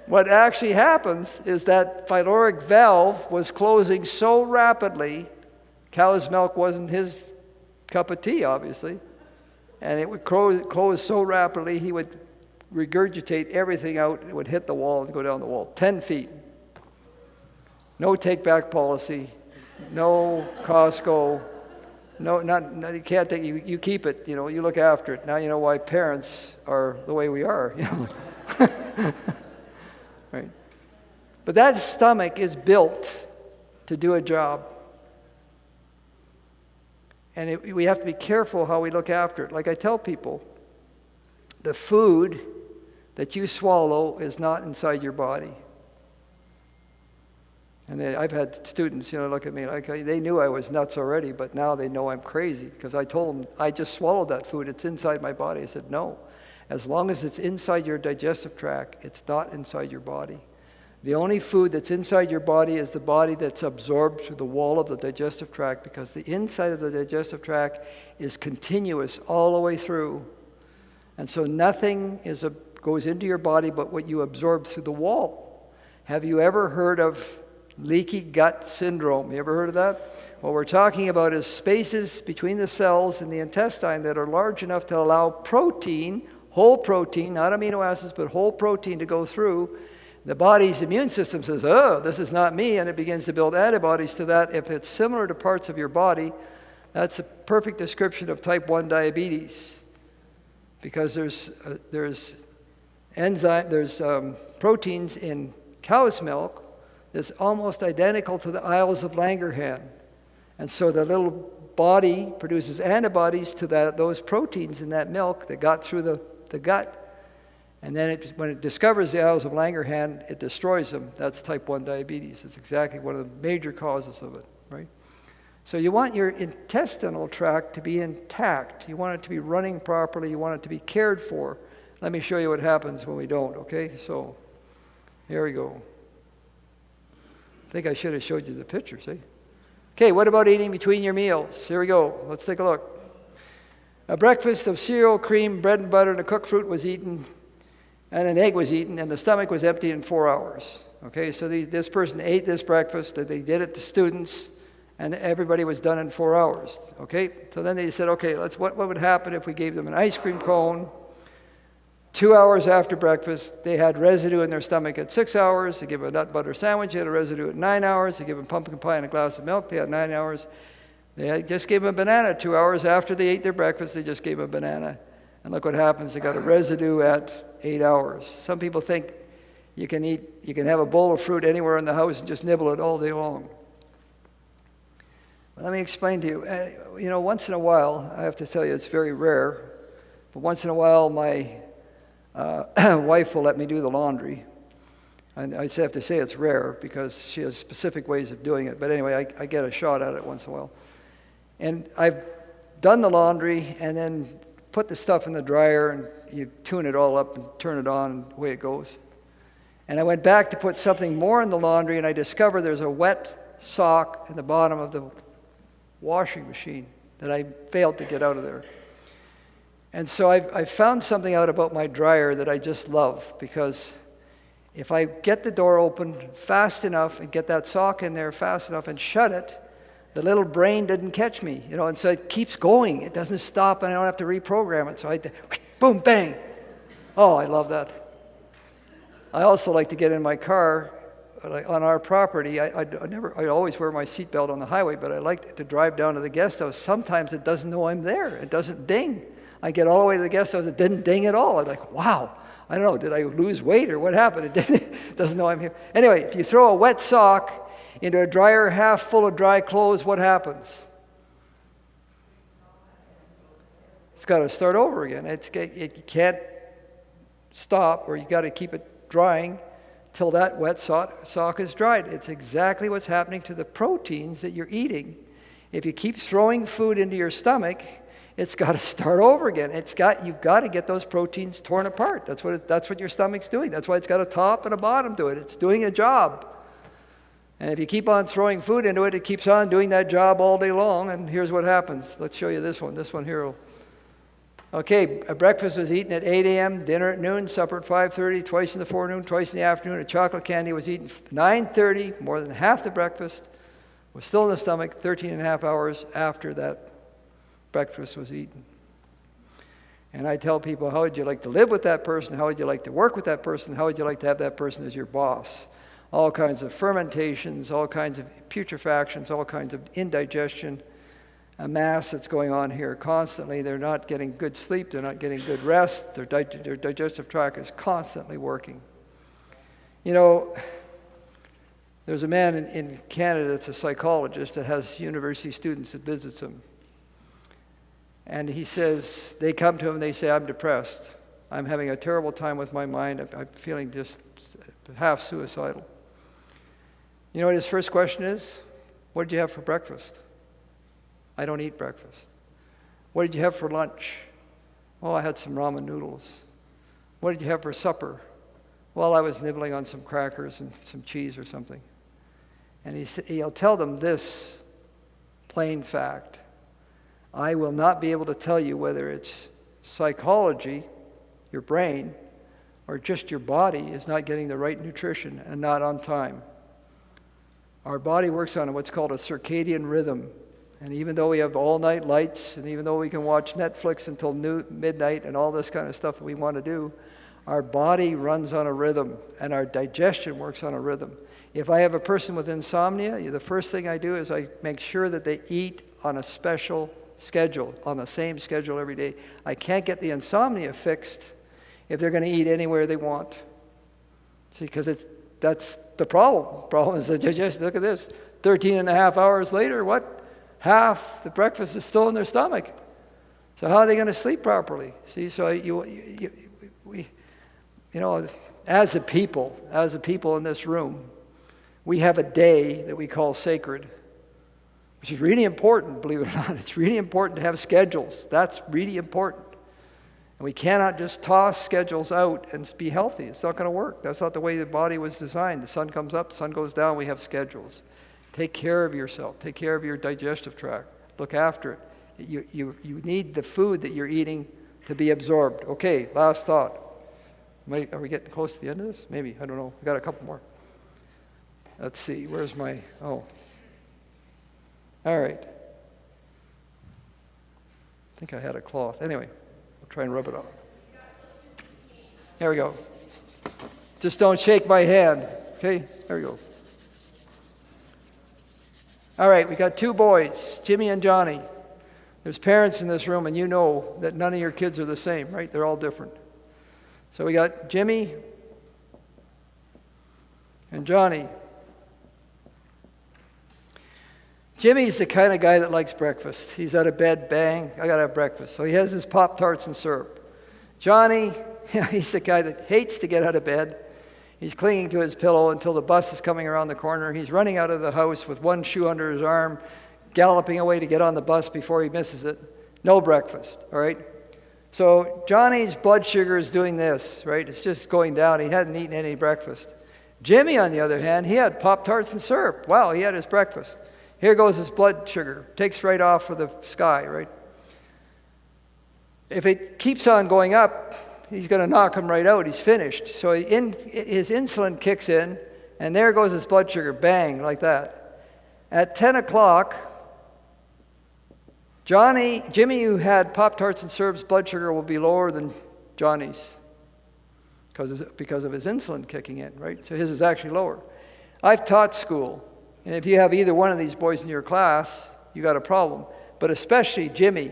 What actually happens is that pyloric valve was closing so rapidly, cow's milk wasn't his cup of tea, obviously, and it would close so rapidly he would regurgitate everything out. It would hit the wall and go down the wall, 10 feet. No take-back policy, no Costco, no, you can't take, you keep it, you look after it. Now you know why parents are the way we are, Right? But that stomach is built to do a job. And we have to be careful how we look after it. Like I tell people, the food that you swallow is not inside your body. And I've had students, look at me like they knew I was nuts already, but now they know I'm crazy because I told them, I just swallowed that food. It's inside my body. I said, no. As long as it's inside your digestive tract, it's not inside your body. The only food that's inside your body is the body that's absorbed through the wall of the digestive tract, because the inside of the digestive tract is continuous all the way through. And so nothing goes into your body but what you absorb through the wall. Have you ever heard of leaky gut syndrome? You ever heard of that? What we're talking about is spaces between the cells in the intestine that are large enough to allow protein, whole protein, not amino acids, but whole protein to go through. The body's immune system says, oh, this is not me, and it begins to build antibodies to that. If it's similar to parts of your body, that's a perfect description of type 1 diabetes, because there's proteins in cow's milk that's almost identical to the Isles of Langerhans. And so the little body produces antibodies to those proteins in that milk that got through the gut. And then when it discovers the Isles of Langerhans, it destroys them. That's type 1 diabetes. It's exactly one of the major causes of it, right? So you want your intestinal tract to be intact. You want it to be running properly. You want it to be cared for. Let me show you what happens when we don't, okay? So here we go. I think I should have showed you the picture, see? Okay, what about eating between your meals? Here we go. Let's take a look. A breakfast of cereal, cream, bread and butter, and a cooked fruit was eaten, and an egg was eaten, and the stomach was empty in 4 hours. Okay, so this person ate this breakfast, they did it to students, and everybody was done in 4 hours. Okay, so then they said, okay, what would happen if we gave them an ice cream cone? 2 hours after breakfast, they had residue in their stomach at 6 hours. They give them a nut butter sandwich, they had a residue at 9 hours. They give them pumpkin pie and a glass of milk, they had 9 hours. They just gave them a banana 2 hours after they ate their breakfast. They just gave them a banana. And look what happens, they got a residue at 8 hours. Some people think you can have a bowl of fruit anywhere in the house and just nibble it all day long. Let me explain to you. Once in a while, I have to tell you, it's very rare, but once in a while my wife will let me do the laundry. And I have to say it's rare because she has specific ways of doing it. But anyway, I get a shot at it once in a while. And I've done the laundry and then put the stuff in the dryer, and you tune it all up and turn it on, and away it goes. And I went back to put something more in the laundry, and I discovered there's a wet sock in the bottom of the washing machine that I failed to get out of there. And so I found something out about my dryer that I just love, because if I get the door open fast enough and get that sock in there fast enough and shut it, the little brain didn't catch me, and so it keeps going. It doesn't stop, and I don't have to reprogram it. So I boom, bang. Oh, I love that. I also like to get in my car on our property. I always wear my seatbelt on the highway, but I like to drive down to the guest house. Sometimes it doesn't know I'm there. It doesn't ding. I get all the way to the guest house. It didn't ding at all. I'm like, wow. I don't know. Did I lose weight or what happened? It doesn't know I'm here. Anyway, if you throw a wet sock into a dryer half full of dry clothes, what happens? It's got to start over again. It can't stop, or you got to keep it drying till that wet sock is dried. It's exactly what's happening to the proteins that you're eating. If you keep throwing food into your stomach, it's got to start over again. You've got to get those proteins torn apart. That's what your stomach's doing. That's why it's got a top and a bottom to it. It's doing a job. And if you keep on throwing food into it, it keeps on doing that job all day long. And here's what happens. Let's show you this one. This one here will Okay, breakfast was eaten at 8 a.m., dinner at noon, supper at 5:30, twice in the forenoon, twice in the afternoon. A chocolate candy was eaten at 9:30, more than half the breakfast was still in the stomach 13 and a half hours after that breakfast was eaten. And I tell people, how would you like to live with that person? How would you like to work with that person? How would you like to have that person as your boss? All kinds of fermentations, all kinds of putrefactions, all kinds of indigestion, a mass that's going on here constantly. They're not getting good sleep. They're not getting good rest. Their digestive tract is constantly working. You know, there's a man in Canada that's a psychologist that has university students that visits him. And he says, they come to him and they say, I'm depressed. I'm having a terrible time with my mind. I'm feeling just half suicidal. You know what his first question is? What did you have for breakfast? I don't eat breakfast. What did you have for lunch? Oh, I had some ramen noodles. What did you have for supper? Well, I was nibbling on some crackers and some cheese or something. And he'll tell them this plain fact. I will not be able to tell you whether it's psychology, your brain, or just your body is not getting the right nutrition and not on time. Our body works on what's called a circadian rhythm. And even though we have all-night lights, and even though we can watch Netflix until midnight and all this kind of stuff that we want to do, our body runs on a rhythm, and our digestion works on a rhythm. If I have a person with insomnia, the first thing I do is I make sure that they eat on a special schedule, on the same schedule every day. I can't get the insomnia fixed if they're going to eat anywhere they want. See, because that's the problem. The problem is that just look at this. 13 and a half hours later, what? Half the breakfast is still in their stomach. So how are they going to sleep properly? See, so we, as a people in this room, we have a day that we call sacred, which is really important, believe it or not. It's really important to have schedules. That's really important. And we cannot just toss schedules out and be healthy. It's not going to work. That's not the way the body was designed. The sun comes up, the sun goes down, we have schedules. Take care of yourself. Take care of your digestive tract. Look after it. You need the food that you're eating to be absorbed. Okay, last thought. Are we getting close to the end of this? Maybe. I don't know. I got a couple more. Let's see. Where's my... Oh. All right. I think I had a cloth. Anyway, I'll try and rub it off. There we go. Just don't shake my hand. Okay? There we go. All right, we got two boys, Jimmy and Johnny. There's parents in this room, and you know that none of your kids are the same, right? They're all different. So we got Jimmy and Johnny. Jimmy's the kind of guy that likes breakfast. He's out of bed, bang, I gotta have breakfast. So he has his Pop-Tarts and syrup. Johnny, he's the guy that hates to get out of bed. He's clinging to his pillow until the bus is coming around the corner. He's running out of the house with one shoe under his arm, galloping away to get on the bus before he misses it. No breakfast, all right? So Johnny's blood sugar is doing this, right? It's just going down. He hadn't eaten any breakfast. Jimmy, on the other hand, he had Pop-Tarts and syrup. Wow, he had his breakfast. Here goes his blood sugar. Takes right off for the sky, right? If it keeps on going up, he's going to knock him right out. He's finished. So his insulin kicks in, and there goes his blood sugar, bang, like that. At 10 o'clock, Jimmy, who had Pop-Tarts and syrup's blood sugar will be lower than Johnny's because of his insulin kicking in, right? So his is actually lower. I've taught school, and if you have either one of these boys in your class, you got a problem. But especially Jimmy.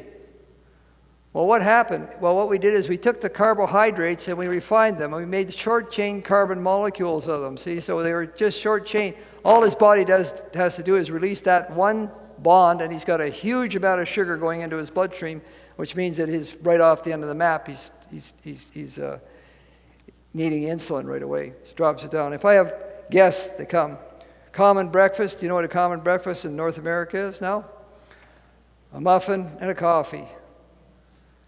Well, what happened? Well, what we did is we took the carbohydrates and we refined them, and we made short-chain carbon molecules of them, see? So they were just short-chain. All his body has to do is release that one bond, and he's got a huge amount of sugar going into his bloodstream, which means that he's right off the end of the map. He's needing insulin right away. It drops it down. If I have guests that come, common breakfast, you know what a common breakfast in North America is now? A muffin and a coffee.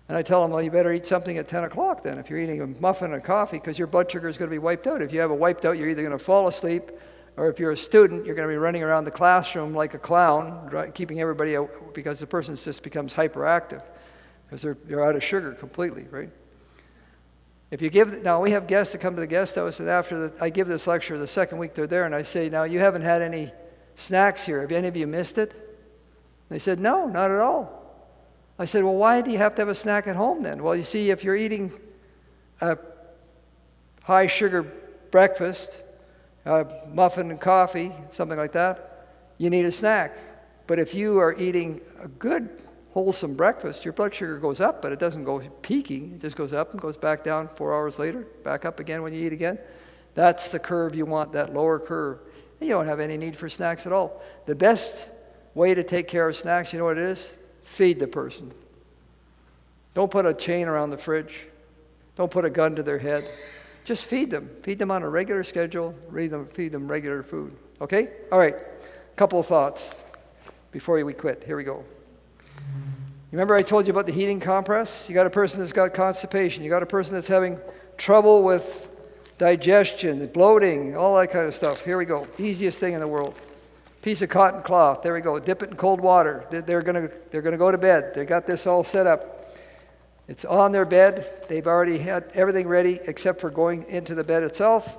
And I tell them, well, you better eat something at 10 o'clock then if you're eating a muffin and coffee, because your blood sugar is going to be wiped out. If you have it wiped out, you're either going to fall asleep, or if you're a student, you're going to be running around the classroom like a clown, keeping everybody out because the person just becomes hyperactive. because they're out of sugar completely, right? If you give, now we have guests that come to the guest house, and after I give this lecture, the second week they're there, and I say, now you haven't had any snacks here. Have any of you missed it? They said, no, not at all. I said, well, why do you have to have a snack at home then? Well, you see, if you're eating a high sugar breakfast, muffin and coffee, something like that, you need a snack. But if you are eating a good, wholesome breakfast, your blood sugar goes up, but it doesn't go peaking. It just goes up and goes back down 4 hours later, back up again when you eat again. That's the curve you want, that lower curve. And you don't have any need for snacks at all. The best way to take care of snacks, you know what it is? Feed the person. Don't put a chain around the fridge. Don't put a gun to their head. Just feed them. Feed them on a regular schedule. Feed them regular food. Okay? All right. Couple of thoughts before we quit. Here we go. You remember I told you about the heating compress? You got a person that's got constipation. You got a person that's having trouble with digestion, bloating, all that kind of stuff. Here we go. Easiest thing in the world. Piece of cotton cloth. There we go. Dip it in cold water. They're gonna go to bed. They got this all set up. It's on their bed. They've already had everything ready except for going into the bed itself.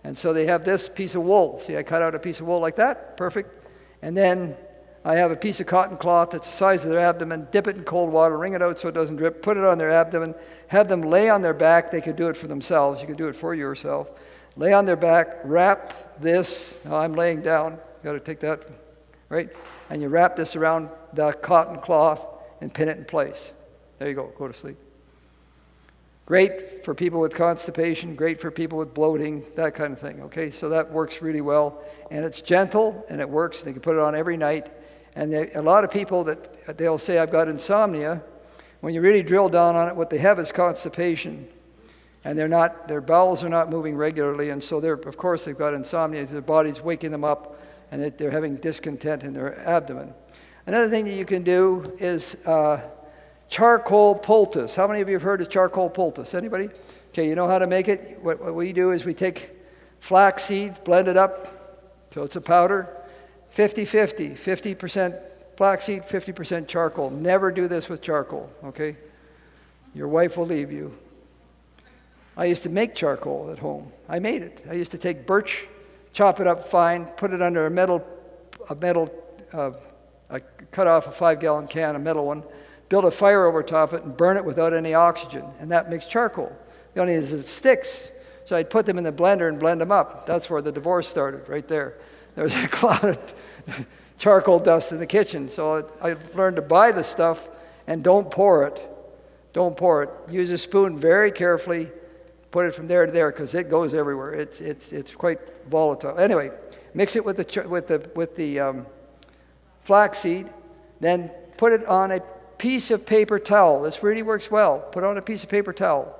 And so they have this piece of wool. See, I cut out a piece of wool like that. Perfect. And then I have a piece of cotton cloth that's the size of their abdomen. Dip it in cold water. Wring it out so it doesn't drip. Put it on their abdomen. Have them lay on their back. They could do it for themselves. You could do it for yourself. Lay on their back. Wrap this. Now I'm laying down. You got to take that, right? And you wrap this around the cotton cloth and pin it in place. There you go. Go to sleep. Great for people with constipation, great for people with bloating, that kind of thing, okay? So that works really well. And it's gentle, and it works. And you can put it on every night. And a lot of people that they'll say, I've got insomnia. When you really drill down on it, what they have is constipation. And their bowels are not moving regularly. And so of course, they've got insomnia. Their body's waking them up, and they're having discontent in their abdomen. Another thing that you can do is charcoal poultice. How many of you have heard of charcoal poultice? Anybody? Okay, you know how to make it? What we do is we take flaxseed, blend it up till it's a powder, 50-50, 50% flaxseed, 50% charcoal. Never do this with charcoal, okay? Your wife will leave you. I used to make charcoal at home. I made it. I used to take birch, chop it up fine, put it under I cut off a 5-gallon can, a metal one, build a fire over top it and burn it without any oxygen, and that makes charcoal. The only thing is it sticks. So I'd put them in the blender and blend them up. That's where the divorce started, right there. There was a cloud of charcoal dust in the kitchen. So I learned to buy the stuff and don't pour it. Don't pour it. Use a spoon very carefully. Put it from there to there because it goes everywhere. It's quite volatile. Anyway, mix it with the flaxseed, then put it on a piece of paper towel. This really works well. Put it on a piece of paper towel,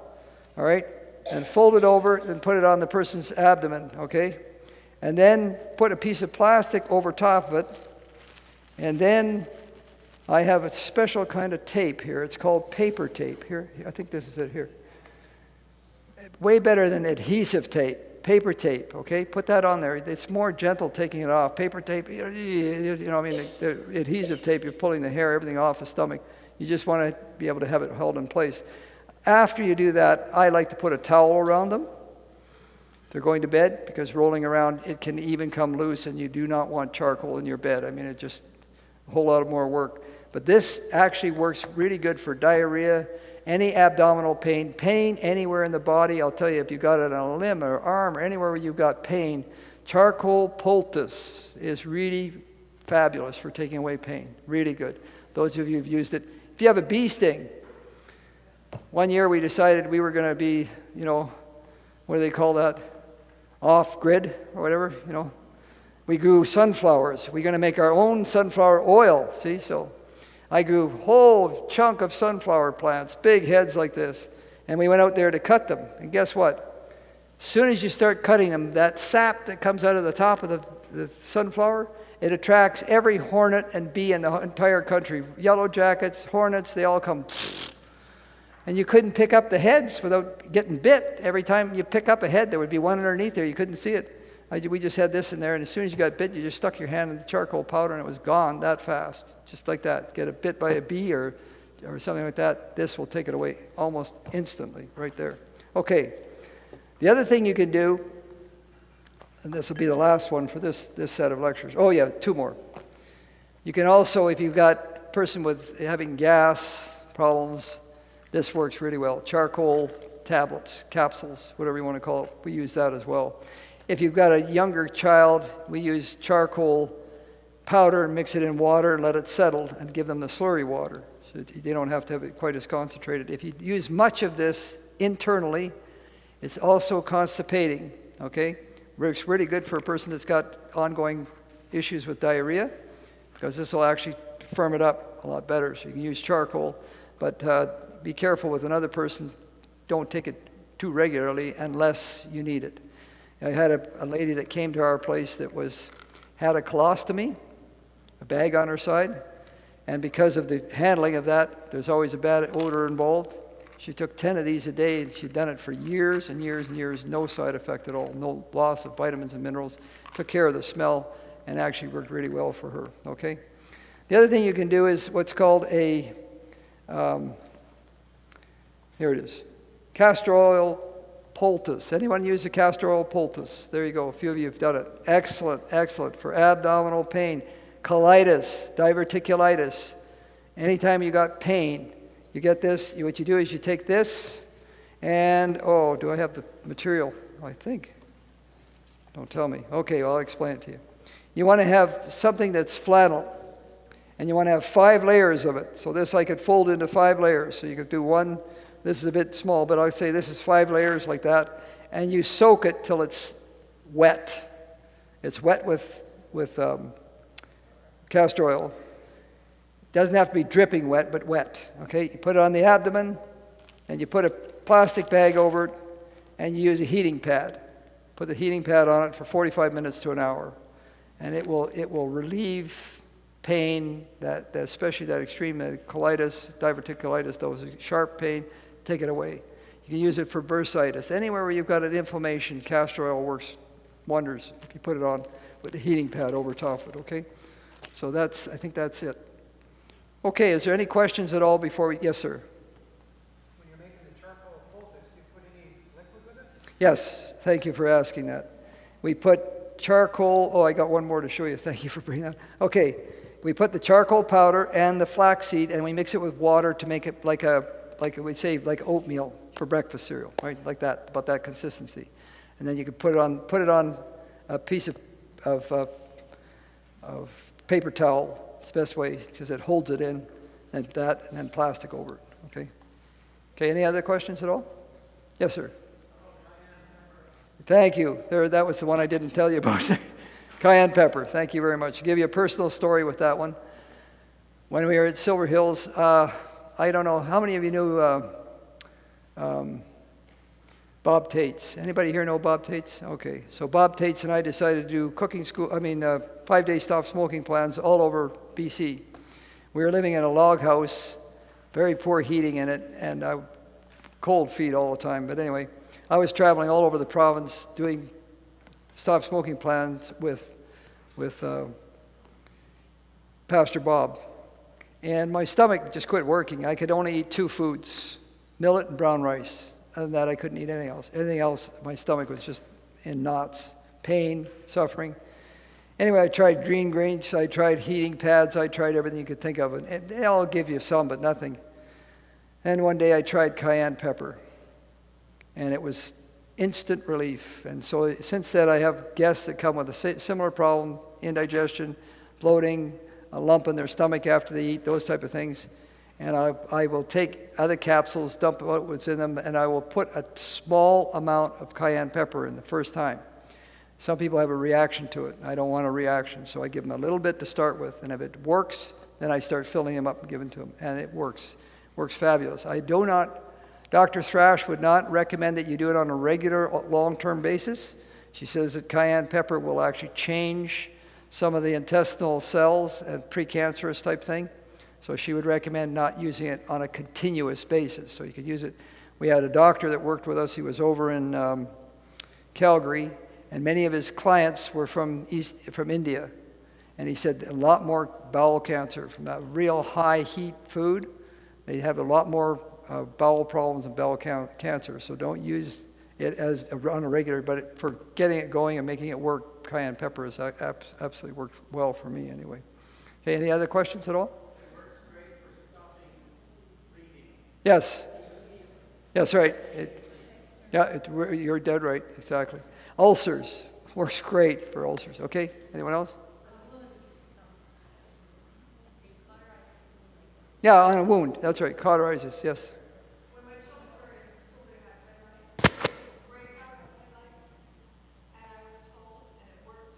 all right? And fold it over and put it on the person's abdomen, okay? And then put a piece of plastic over top of it. And then I have a special kind of tape here. It's called paper tape. Here, I think this is it here. Way better than adhesive tape. Paper tape, okay? Put that on there. It's more gentle taking it off. Paper tape, the adhesive tape, you're pulling the hair, everything off the stomach. You just want to be able to have it held in place. After you do that, I like to put a towel around them. They're going to bed because rolling around, it can even come loose, and you do not want charcoal in your bed. I mean, it's just a whole lot more work. But this actually works really good for diarrhea, any abdominal pain, pain anywhere in the body. I'll tell you, if you've got it on a limb or arm or anywhere where you've got pain, charcoal poultice is really fabulous for taking away pain. Really good. Those of you who've used it. If you have a bee sting, one year we decided we were going to be, what do they call that? Off-grid or whatever, We grew sunflowers. We're going to make our own sunflower oil, see? So I grew a whole chunk of sunflower plants, big heads like this, and we went out there to cut them. And guess what? As soon as you start cutting them, that sap that comes out of the top of the sunflower, it attracts every hornet and bee in the entire country. Yellow jackets, hornets, they all come. And you couldn't pick up the heads without getting bit. Every time you pick up a head, there would be one underneath there. You couldn't see it. We just had this in there, and as soon as you got bit, you just stuck your hand in the charcoal powder, and it was gone that fast, just like that. Get bit by a bee or or something like that, this will take it away almost instantly, right there. Okay, the other thing you can do, and this will be the last one for this set of lectures. Oh yeah, 2 more. You can also, if you've got a person with having gas problems, this works really well. Charcoal tablets, capsules, whatever you want to call it, we use that as well. If you've got a younger child, we use charcoal powder and mix it in water and let it settle and give them the slurry water. So they don't have to have it quite as concentrated. If you use much of this internally, it's also constipating, okay? Works really good for a person that's got ongoing issues with diarrhea, because this will actually firm it up a lot better. So you can use charcoal, but be careful with another person. Don't take it too regularly unless you need it. I had a lady that came to our place that had a colostomy, a bag on her side, and because of the handling of that, there's always a bad odor involved. She took 10 of these a day, and she'd done it for years and years and years, no side effect at all, no loss of vitamins and minerals, took care of the smell, and actually worked really well for her, okay? The other thing you can do is what's called a, here it is, castor oil poultice. Anyone use a castor oil poultice? There you go, a few of you have done it. Excellent, excellent for abdominal pain, colitis, diverticulitis. Anytime you got pain, you get this, what you do is you take this, and, oh, do I have the material? I think. Don't tell me. Okay, well, I'll explain it to you. You want to have something that's flannel, and you want to have 5 layers of it. So this I could fold into 5 layers. So you could do one, this is a bit small, but I'll say this is 5 layers like that, and you soak it till it's wet. It's wet with castor oil. Doesn't have to be dripping wet, but wet, okay? You put it on the abdomen, and you put a plastic bag over it, and you use a heating pad. Put the heating pad on it for 45 minutes to an hour, and it will relieve pain, especially that extreme colitis, diverticulitis, those sharp pain, take it away. You can use it for bursitis. Anywhere where you've got an inflammation, castor oil works wonders if you put it on with the heating pad over top of it, okay? So I think that's it. Okay, is there any questions at all before we, yes, sir? When you're making the charcoal poultice, do you put any liquid with it? Yes, thank you for asking that. We put charcoal, oh, I got one more to show you. Thank you for bringing that. Okay, we put the charcoal powder and the flaxseed, and we mix it with water to make it like we'd say, like oatmeal for breakfast cereal, right? Like that, about that consistency. And then you can put it on a piece of paper towel. It's the best way because it holds it in, and then plastic over it. Okay. Okay. Any other questions at all? Yes, sir. Thank you. That was the one I didn't tell you about. Cayenne pepper. Thank you very much. I'll give you a personal story with that one. When we were at Silver Hills, I don't know how many of you knew Bob Tates. Anybody here know Bob Tates? Okay. So Bob Tates and I decided to do cooking school. 5-day stop smoking plans all over BC. We were living in a log house, very poor heating in it, and cold feet all the time. But anyway, I was traveling all over the province doing stop smoking plans with Pastor Bob. And my stomach just quit working. I could only eat 2 foods, millet and brown rice. Other than that, I couldn't eat anything else. Anything else, my stomach was just in knots, pain, suffering. Anyway, I tried green grains, I tried heating pads, I tried everything you could think of. And they all give you some, but nothing. Then one day I tried cayenne pepper, and it was instant relief. And so since then, I have guests that come with a similar problem, indigestion, bloating, a lump in their stomach after they eat, those type of things. And I will take other capsules, dump out what's in them, and I will put a small amount of cayenne pepper in the first time. Some people have a reaction to it. I don't want a reaction, so I give them a little bit to start with. And if it works, then I start filling them up and giving to them. And it works. Works fabulous. Dr. Thrash would not recommend that you do it on a regular, long-term basis. She says that cayenne pepper will actually change some of the intestinal cells and precancerous type thing. So she would recommend not using it on a continuous basis. So you could use it. We had a doctor that worked with us. He was over in Calgary, and many of his clients were from India. And he said a lot more bowel cancer from that real high heat food. They have a lot more bowel problems and bowel cancer, so don't use it on a regular, but for getting it going and making it work, cayenne pepper has absolutely worked well for me anyway. Okay, any other questions at all? It works great for stopping bleeding. Yes. Yes, right. You're dead right, exactly. Ulcers, works great for ulcers. Okay, anyone else? Yeah, on a wound, that's right, cauterizes, yes. When my children were in school, they had head lice, break out of head lice, and I was told, and it worked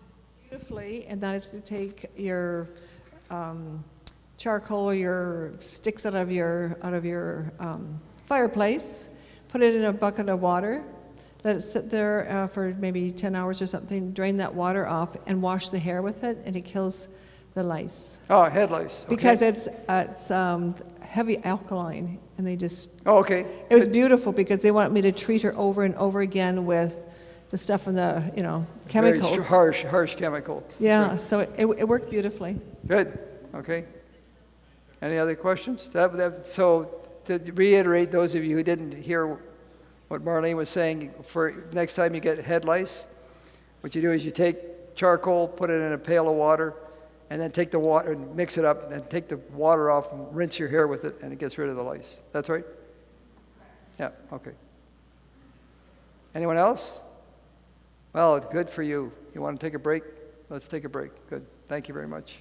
beautifully, and that is to take your charcoal or your sticks out of your fireplace, put it in a bucket of water, let it sit there for maybe 10 hours or something, drain that water off, and wash the hair with it, and it kills the lice. Oh, head lice. Okay. Because it's heavy alkaline, and they just... Oh, okay. It was beautiful because they wanted me to treat her over and over again with the stuff from the, chemicals. Very harsh chemical. Yeah, Right. so it worked beautifully. Good, okay. Any other questions? So to reiterate, those of you who didn't hear what Marlene was saying, for next time you get head lice, what you do is you take charcoal, put it in a pail of water, and then take the water and mix it up and take the water off and rinse your hair with it, and it gets rid of the lice. That's right? Yeah, okay. Anyone else? Well, good for you. You want to take a break? Let's take a break. Good. Thank you very much.